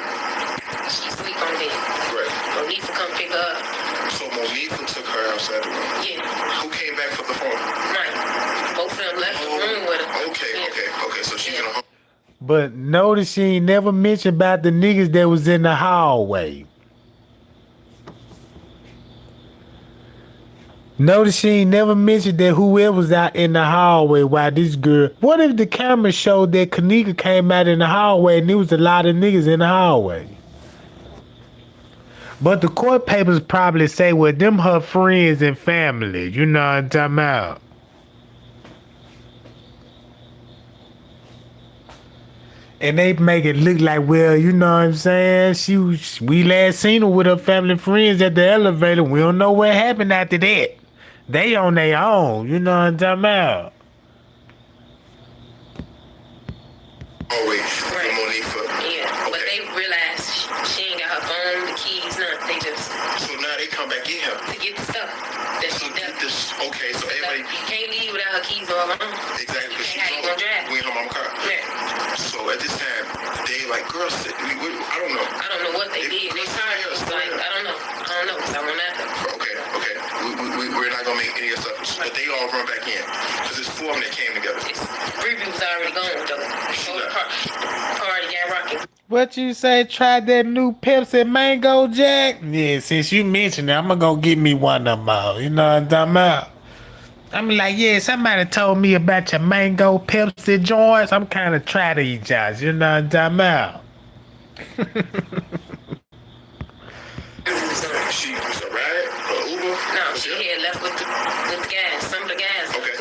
She sleep on bed. Right. Monifa come pick her up. So Monifa took her outside the room. Yeah. Who came back for the phone? Right. Both of them left the room with her. Okay. So she gonna. But notice she ain't never mentioned about the niggas that was in the hallway. Notice she ain't never mentioned that whoever was out in the hallway while this girl... What if the camera showed that Kenneka came out in the hallway and there was a lot of niggas in the hallway? But the court papers probably say, well, them her friends and family. You know what I'm talking about? And they make it look like, well, you know what I'm saying? We last seen her with her family and friends at the elevator. We don't know what happened after that. They on their own. You know what I'm talking about? Oh, wait. Right. Monifa. Yeah. Okay. But they realized she ain't got her phone, the keys, nothing. They just... So now they come back in here. To get the stuff that she done. Okay, so everybody... You can't leave without her keys or her phone. Exactly. Because she's drive. We in her mom's car. Yeah. So at this time, they like, girl, I don't know. I don't know what they did. They tried us. Like, I don't know. Because I went after them. Okay. We're not going to make any assumptions. But they all run back in. Because it's four of them that came together. Bree was already gone, though. The party got rocking. What you say, tried that new Pepsi Mango Jack? Yeah, since you mentioned it, I'm going to go get me one of them all. You know what I'm talking about? I'm like, yeah, somebody told me about your mango Pepsi joints. I'm kind of trying to eat y'all. You know what I'm talking about? She was a ride or Uber? No, she had left with the guys. Some of the guys. Okay.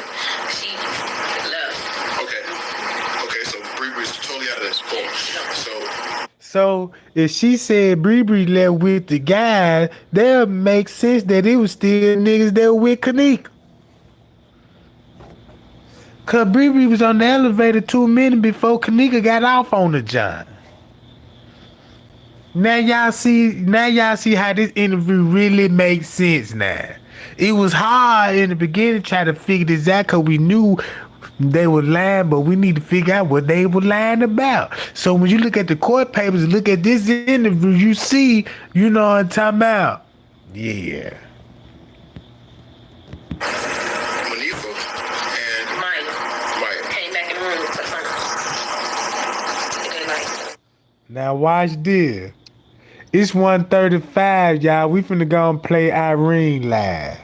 She left. Okay, so Bree was totally out of this. Boom. So if she said Bree left with the guy, that make sense that it was still niggas that were with Kenneka. Cause Bree was on the elevator 2 minutes before Kenneka got off on the job. Now y'all see how this interview really makes sense now. It was hard in the beginning to try to figure this out because we knew they were lying, but we need to figure out what they were lying about. So when you look at the court papers, look at this interview, you see, you know what I'm talking about. Yeah. Now watch this. It's 1:35, y'all. We finna go and play Irene live.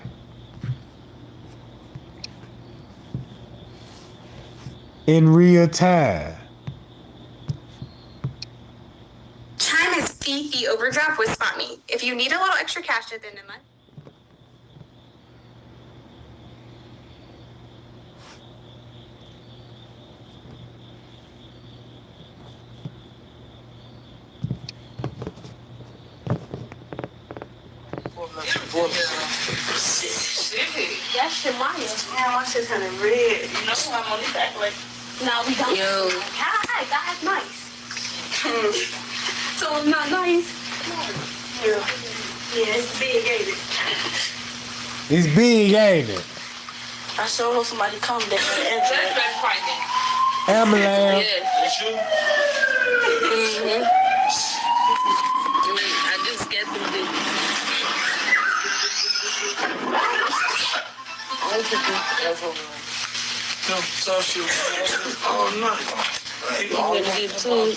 In real time. China's Fifi overdraft with Spot Me. If you need a little extra cash at the end of the month. That's Shemaya. Man, my shit's kind of red. You know, I'm on this act like. No, we don't. Yo. Hi, that's nice. So I'm not nice. Yeah, it's big, ain't it? It's big, ain't it? I sure hope somebody come there. Ambulance. Yeah. I just get through the... Oh, no. I'm gonna get too.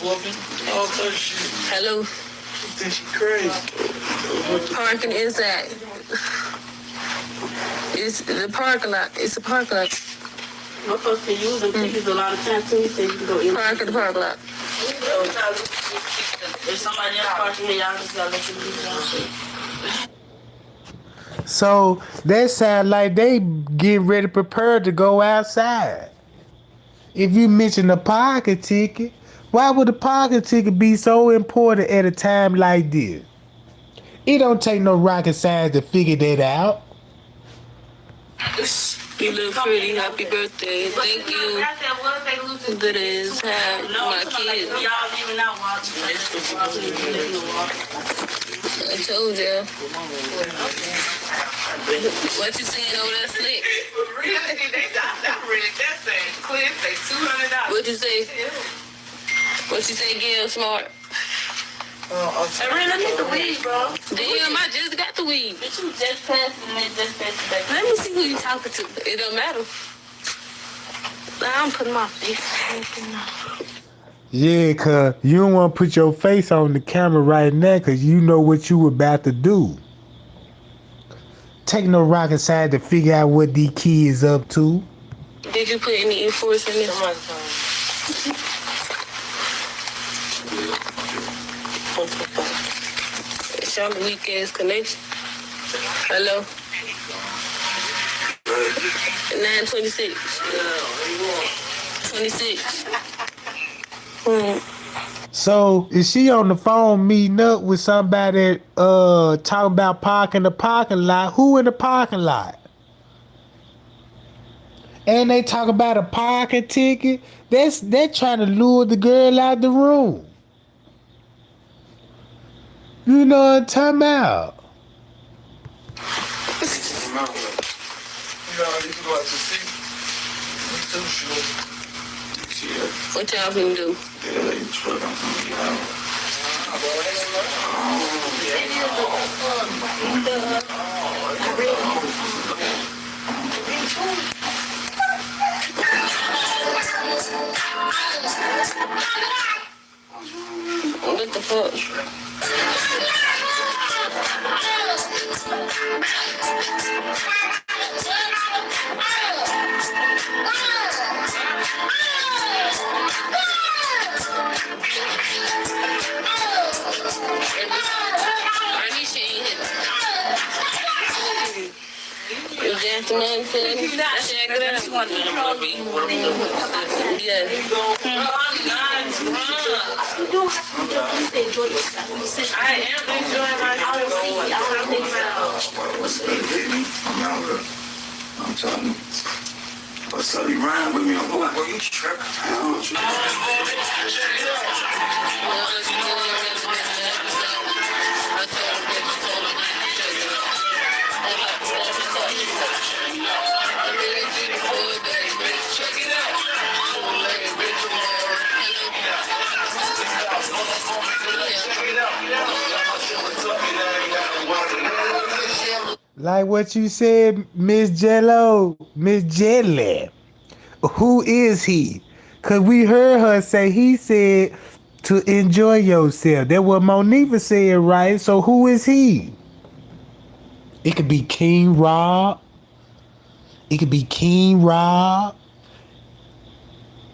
Hello. She crazy. Parking inside. It's the parking lot. It's a parking lot. I'm supposed to use them tickets a lot of times too. He said you can go in. Park at the parking lot. If somebody else parking here, y'all just gotta let them use y'all shit. So that sound like they get ready, prepared to go outside. If you mention the parking ticket, why would the parking ticket be so important at a time like this? It don't take no rocket science to figure that out. You look pretty. Happy birthday. Thank you. Good as have my kids. I told you. What you saying over there, Slick? What you say? What you say, Gail Smart? I really need the weed, bro. Damn, I just got the weed. But you just passed and then just passed back. Let me see who you talking to. It don't matter. I'm putting my face. Yeah, cause you don't want to put your face on the camera right now cause you know what you about to do. Take no rocket science to figure out what these kids up to. Did you put any E-force in this? It's your weak ass connection. Hello? 926. 26. So is she on the phone meeting up with somebody talking about parking the parking lot? Who in the parking lot? And they talk about a parking ticket. They're trying to lure the girl out the room. You know what I'm talking about? What y'all finna do? What the fuck? I'm telling you. What's up? You riding with me? I'm like, well, you tripping. I don't trip. Like what you said, Miss Jello, Miss Jelly. Who is he? Cause we heard her say he said to enjoy yourself. That what Monifa said, right? So who is he? It could be King Rob. It could be King Rob.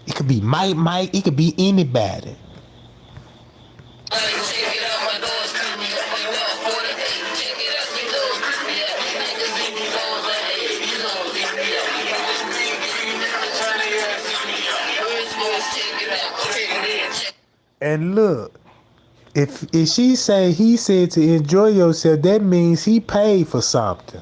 It could be Mike. It could be anybody. And look, if she say he said to enjoy yourself, that means he paid for something.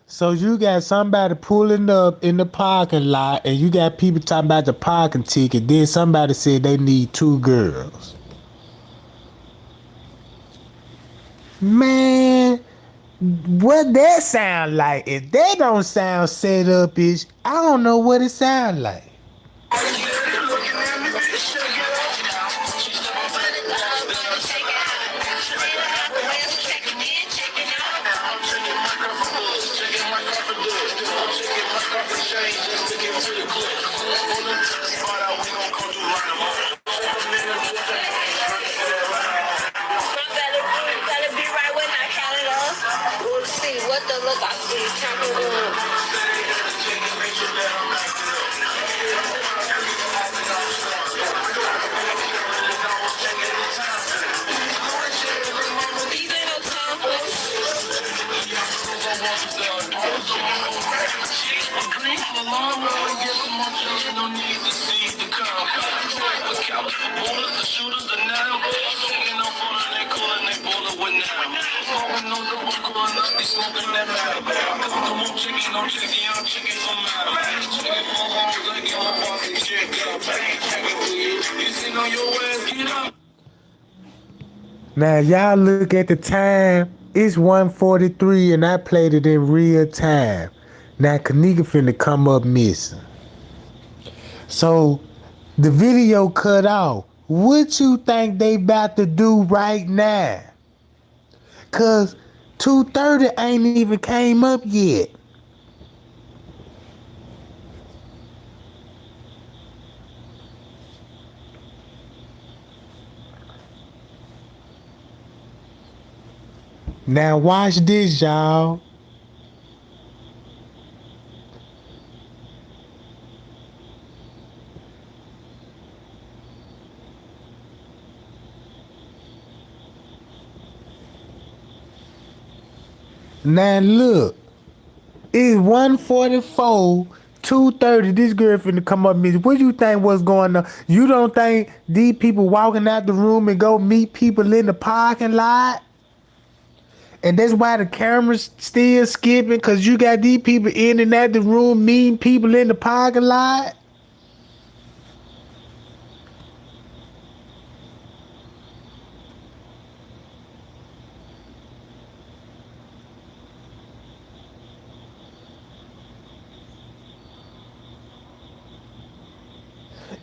So you got somebody pulling up in the parking lot and you got people talking about the parking ticket. Then somebody said they need 2 girls. Man, what that sound like? If that don't sound set up-ish, I don't know what it sound like. ballers, the shooters, the now. Taking off on that call and they baller with now. Smoking on the rock, going up, be smoking that loud. Come on, chicken, I'm chicken, I'm chicken for mine. Chicken for hoes, I get my pocket check up. Chicken for you, you sitting on your ass, get up. Now y'all look at the time. It's 1:43 and I played it in real time. Now Kenneka finna come up missing. So the video cut off. What you think they about to do right now? Cause 2:30 ain't even came up yet. Now watch this, y'all. Now look, it's 1:44, 2:30. This girl finna come up missing. What you think was going on? You don't think these people walking out the room and go meet people in the parking lot? And that's why the camera's still skipping, because you got these people in and out the room meeting people in the parking lot?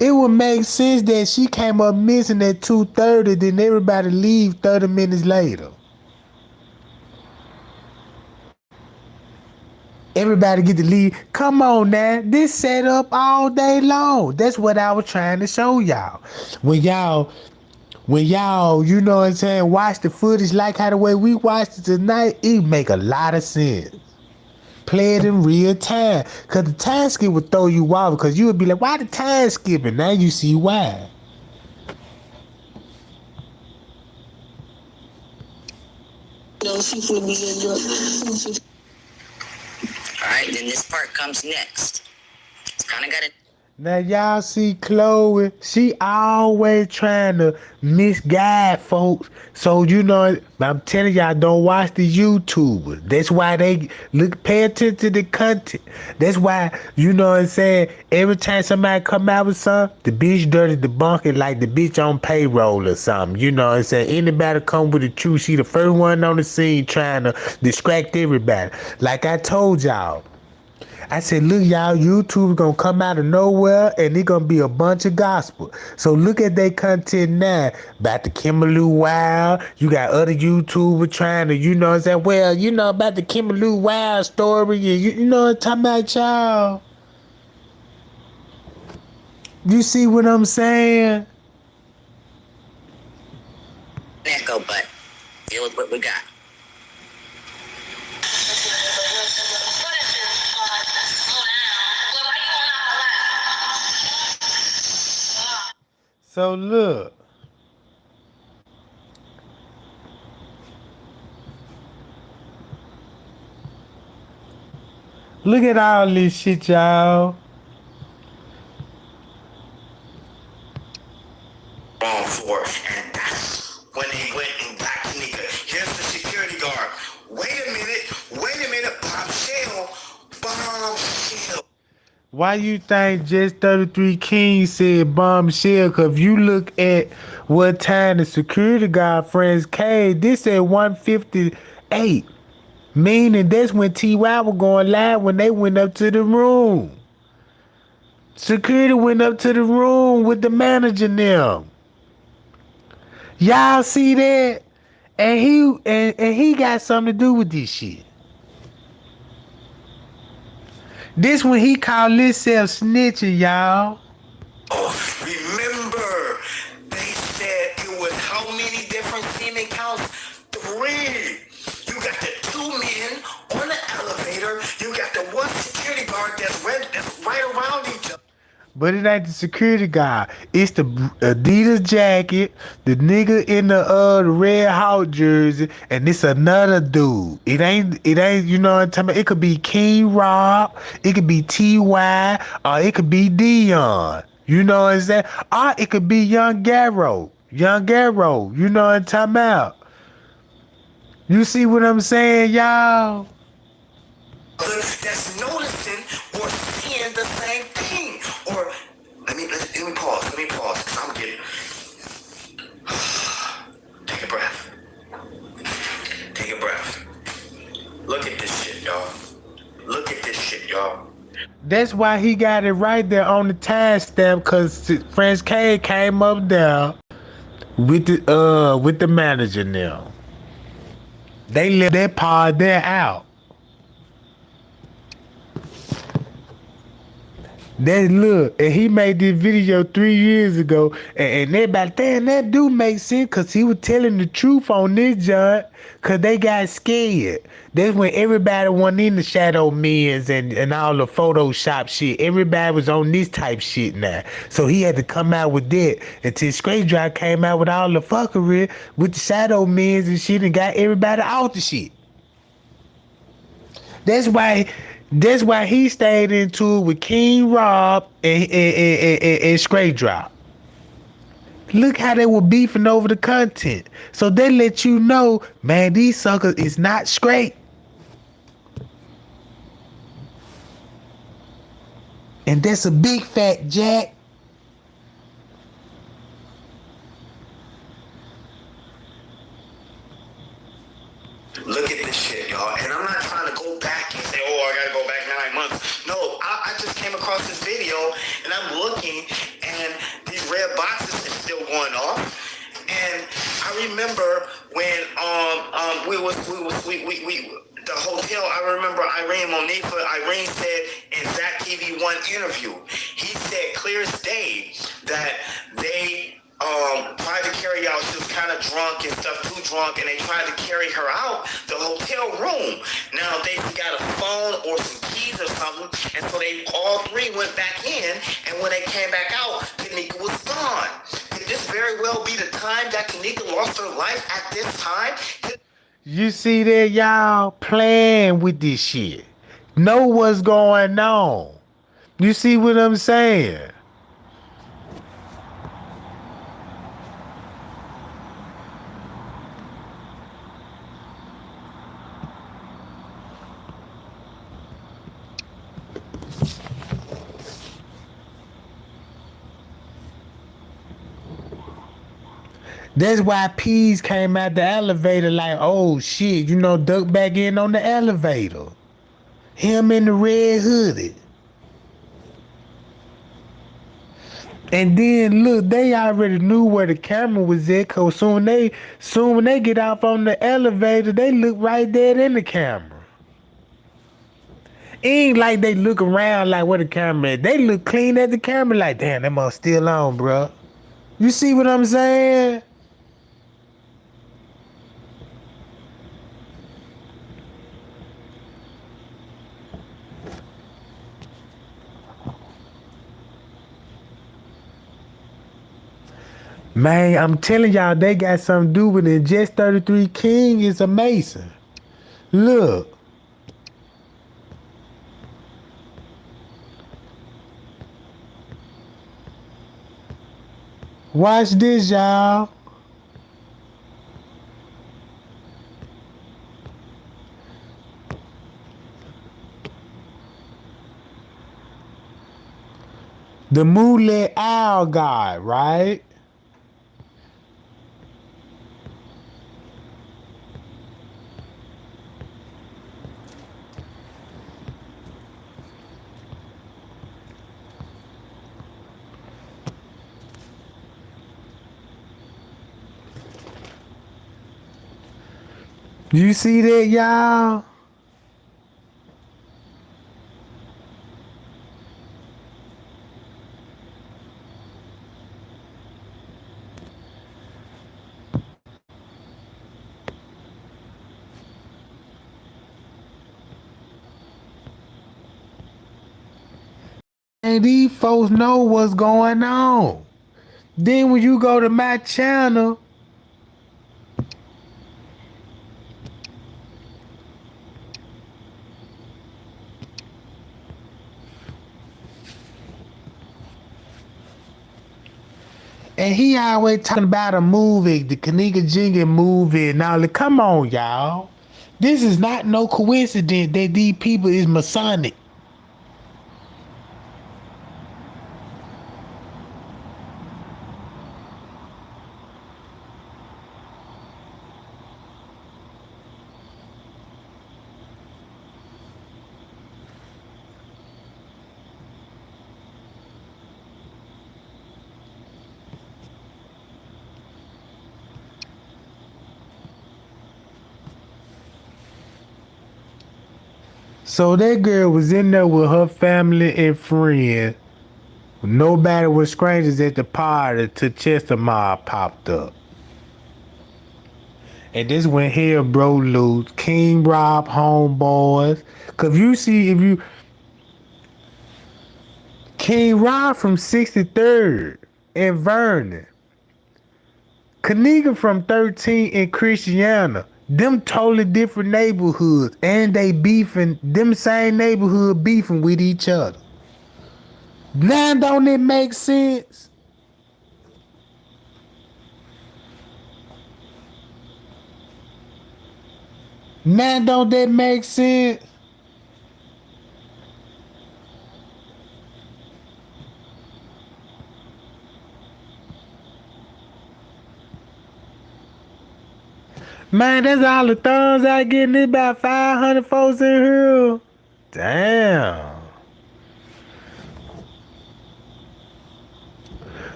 It would make sense that she came up missing at 2:30, then everybody leave 30 minutes later. Everybody get to leave. Come on now. This set up all day long. That's what I was trying to show y'all. When y'all, you know what I'm saying, watch the footage like how the way we watched it tonight, it make a lot of sense. Play it in real time. Because the time skip would throw you off, because you would be like, why the time skipping? Now you see why. Alright, then this part comes next. It's kind of got to... Now y'all see Chloe, she always trying to misguide folks. So you know, I'm telling y'all, don't watch the YouTubers. That's why they pay attention to the content. That's why, you know what I'm saying, every time somebody come out with something, the bitch dirty debunk it like the bitch on payroll or something. You know what I'm saying? Anybody come with the truth, she the first one on the scene trying to distract everybody. Like I told y'all. I said, look, y'all, YouTube gonna come out of nowhere and it gonna be a bunch of gospel. So look at their content now. About the Kimberly Wild. You got other YouTubers trying to, you know what I'm saying? Well, you know about the Kimberly Wild story. And you know what I'm talking about, y'all? You see what I'm saying? Echo, but deal with what we got. So look. Look at all this shit, y'all. Wrong for, and that's when they went and got Kenneka. Here's the security guard. Wait a minute, bombshell. Why you think Just 33 King said bombshell? Cause if you look at what time the security guard friends came, this at 1:58. Meaning that's when T.Y. was going live when they went up to the room. Security went up to the room with the manager now. Y'all see that? And he got something to do with this shit. This when he called himself snitching, y'all. Oh, remember, they said it was how many different semen counts? 3. You got the 2 men on the elevator. You got the one security guard that's right around each other. But it ain't the security guard. It's the Adidas jacket, the nigga in the Red Hawk jersey, and it's another dude. It ain't, you know what I'm talking about? It could be King Rob, it could be T.Y., or it could be Dion. You know what I'm saying? Or it could be Young Garrow. Young Garrow. You know what I'm talking about? You see what I'm saying, y'all? That's noticing or seeing the same thing. Or let me pause. Let me pause. Cause I'm getting. Take a breath. Take a breath. Look at this shit, y'all. Look at this shit, y'all. That's why he got it right there on the timestamp, cause French K came up there with the manager now. They left that part there out. That look, and he made this video 3 years ago, and everybody, damn, that do make sense, cause he was telling the truth on this joint, cause they got scared. That's when everybody went in the shadow men's and all the Photoshop shit. Everybody was on this type shit now. So he had to come out with that until Straight Drive came out with all the fuckery with the shadow men's and shit and got everybody out the shit. That's why he stayed into it with King Rob and Straight Drop. Look how they were beefing over the content. So they let you know, man, these suckers is not straight. And that's a big fat jack. Look at this shit, y'all. And I'm not trying to go back and say, oh, I gotta go back 9 months. No, I just came across this video and I'm looking and these red boxes are still going off. And I remember when the hotel, I remember Irene said in Zach TV1 interview, he said clear as day that they tried to carry out, she was kind of drunk and stuff, too drunk, and they tried to carry her out the hotel room. Now they got a phone or some keys or something, and so they all three went back in, and when they came back out, Kenneka was gone. Could this very well be the time that Kenneka lost her life at this time? You see that, y'all playing with this shit. Know what's going on. You see what I'm saying? That's why Peas came out the elevator like, oh shit, duck back in on the elevator. Him in the red hoodie. And then look, they already knew where the camera was at, cause soon when they get off on the elevator, they look right there in the camera. It ain't like they look around like where the camera is. They look clean at the camera like, damn, that must still on, bro. You see what I'm saying? Man, I'm telling y'all, they got something to do with it. Just 33 King is amazing. Look. Watch this, y'all. The Moonlit Owl guy, right? You see that, y'all? And these folks know what's going on. Then when you go to my channel, And he always talking about a movie, the Kenneka Jenkins movie. Now, come on, y'all. This is not no coincidence that these people is Masonic. So that girl was in there with her family and friends. Nobody was strangers at the party till Chester Mob popped up. And this when hell broke loose. King Rob homeboys. Cause if you King Rob from 63rd and Vernon. Kenneka from 13 and Christiana. Them totally different neighborhoods. And they beefing, them same neighborhood beefing with each other. Now don't it make sense? Now don't that make sense? Man, that's all the thumbs I get. There's about 500 folks in here. Damn.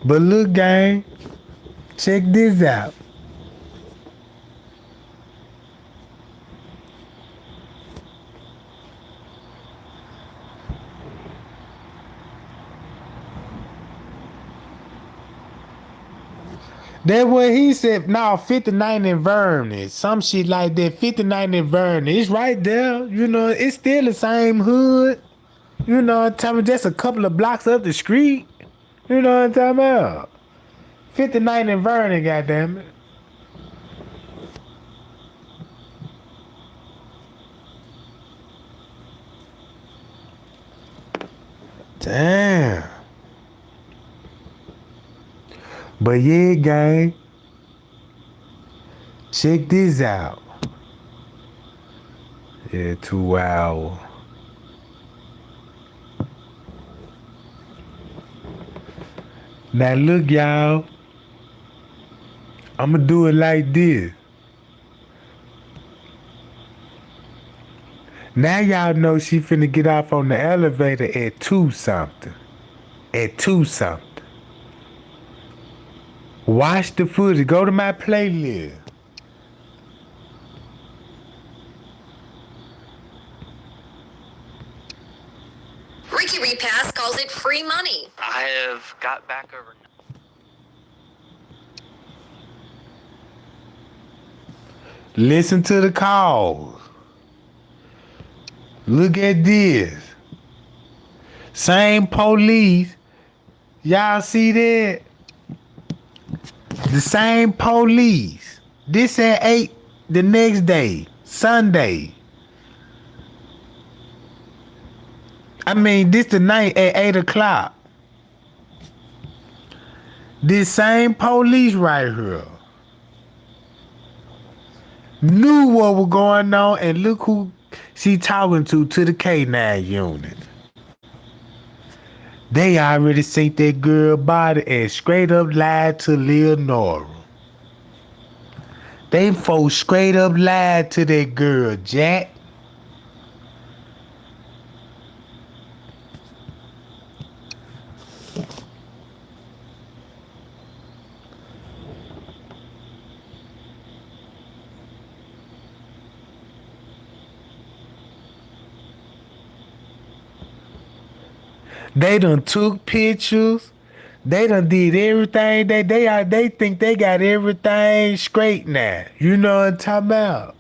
But look, gang, check this out. That's what he said. No, 59 in Vernon. Some shit like that. 59 in Vernon. It's right there. You know, it's still the same hood. You know what I'm talking about? Just a couple of blocks up the street. You know what I'm talking about? 59 in Vernon, goddammit. Damn. But yeah, gang. Check this out. Yeah, 2 hours. Now look, y'all. I'ma do it like this. Now y'all know she finna get off on the elevator at 2 something. At 2 something. Watch the footage. Go to my playlist. Ricky Repass calls it free money. I have got back over. Listen to the calls. Look at this. Same police. Y'all see that? The same police. This at 8 the next day, Sunday. I mean, this the night at 8 o'clock. This same police right here knew what was going on, and look who she talking to the K9 unit. They already seen that girl body and straight up lied to Leonora. They folks straight up lied to that girl, Jack. They done took pictures. They done did everything. They think they got everything straight now. You know what I'm talking about?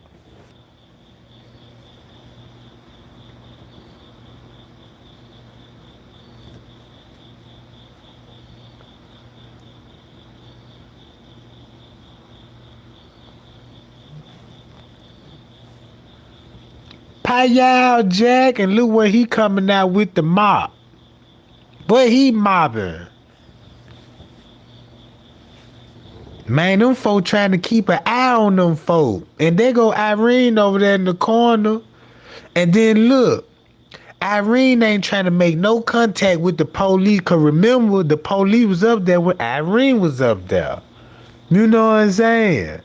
Payal Jack, and look where he coming out with the mop. But he mobbing. Man, them folk trying to keep an eye on them folk. And there go Irene over there in the corner. And then look, Irene ain't trying to make no contact with the police. Cause remember, the police was up there when Irene was up there. You know what I'm saying?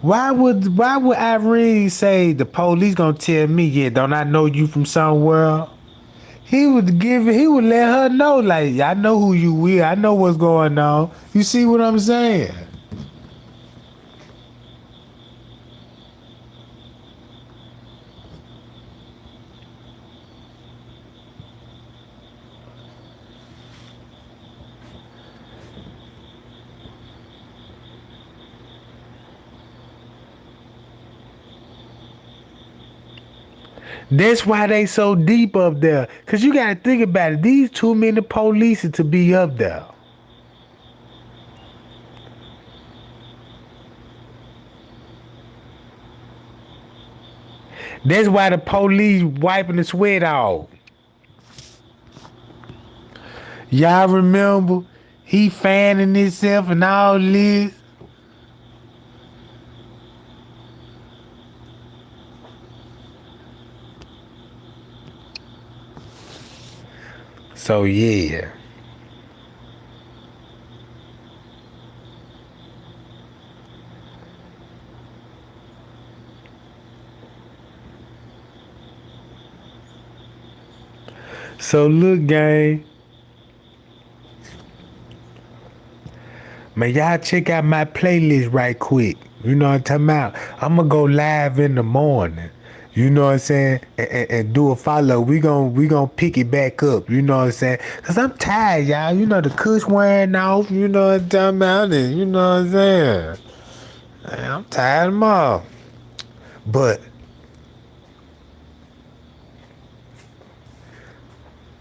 Why would Irene say the police gonna tell me, yeah, don't I know you from somewhere? He would let her know, like, I know who you with, I know what's going on. You see what I'm saying? That's why they so deep up there. Cause you gotta think about it. These too many police to be up there. That's why the police wiping the sweat off. Y'all remember he fanning himself and all this? So yeah. So look, gang. Man, y'all check out my playlist right quick. You know what I'm talking about? I'm gonna go live in the morning. You know what I'm saying? And do a follow. We gon' pick it back up. You know what I'm saying? Cause I'm tired, y'all. You know the cush wearing off. You know what I'm talking about? And you know what I'm saying? Man, I'm tired of them all. But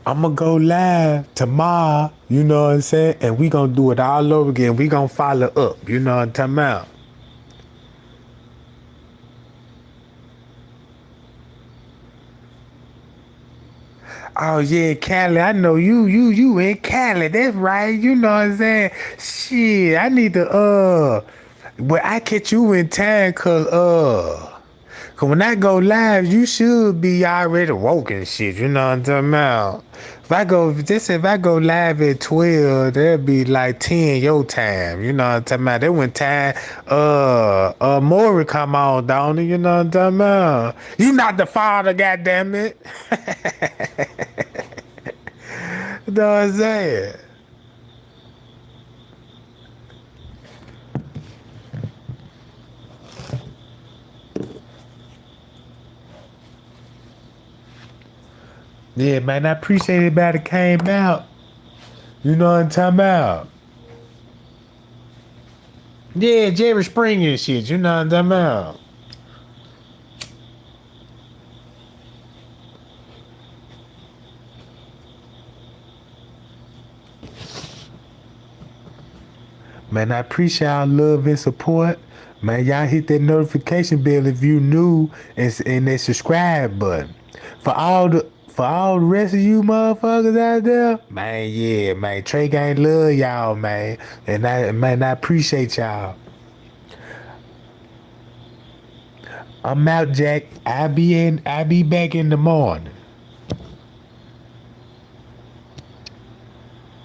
I'm gonna go live tomorrow, you know what I'm saying? And we gonna do it all over again. We gonna follow up, you know what I'm talking about? Oh yeah, Cali, I know you in Cali, that's right, you know what I'm saying? Shit, I need to, well, I catch you in time, cause when I go live, you should be already woke and shit, you know what I'm talking about? If I go live at 12, that'll be like 10 your time, you know what I'm talking about? That when time, Maury come on, don't he? You know what I'm talking about? You not the father, goddammit. You know what I'm saying? Yeah, man, I appreciate everybody came out. You know what I'm talking about? Yeah, Jerry Springer and shit. You know what I'm talking about? Man, I appreciate y'all love and support. Man, y'all hit that notification bell if you new and that subscribe button. For all the rest of you motherfuckers out there, man, yeah, man, Trey Gang love y'all, man. And I appreciate y'all. I'm out, Jack. I be back in the morning.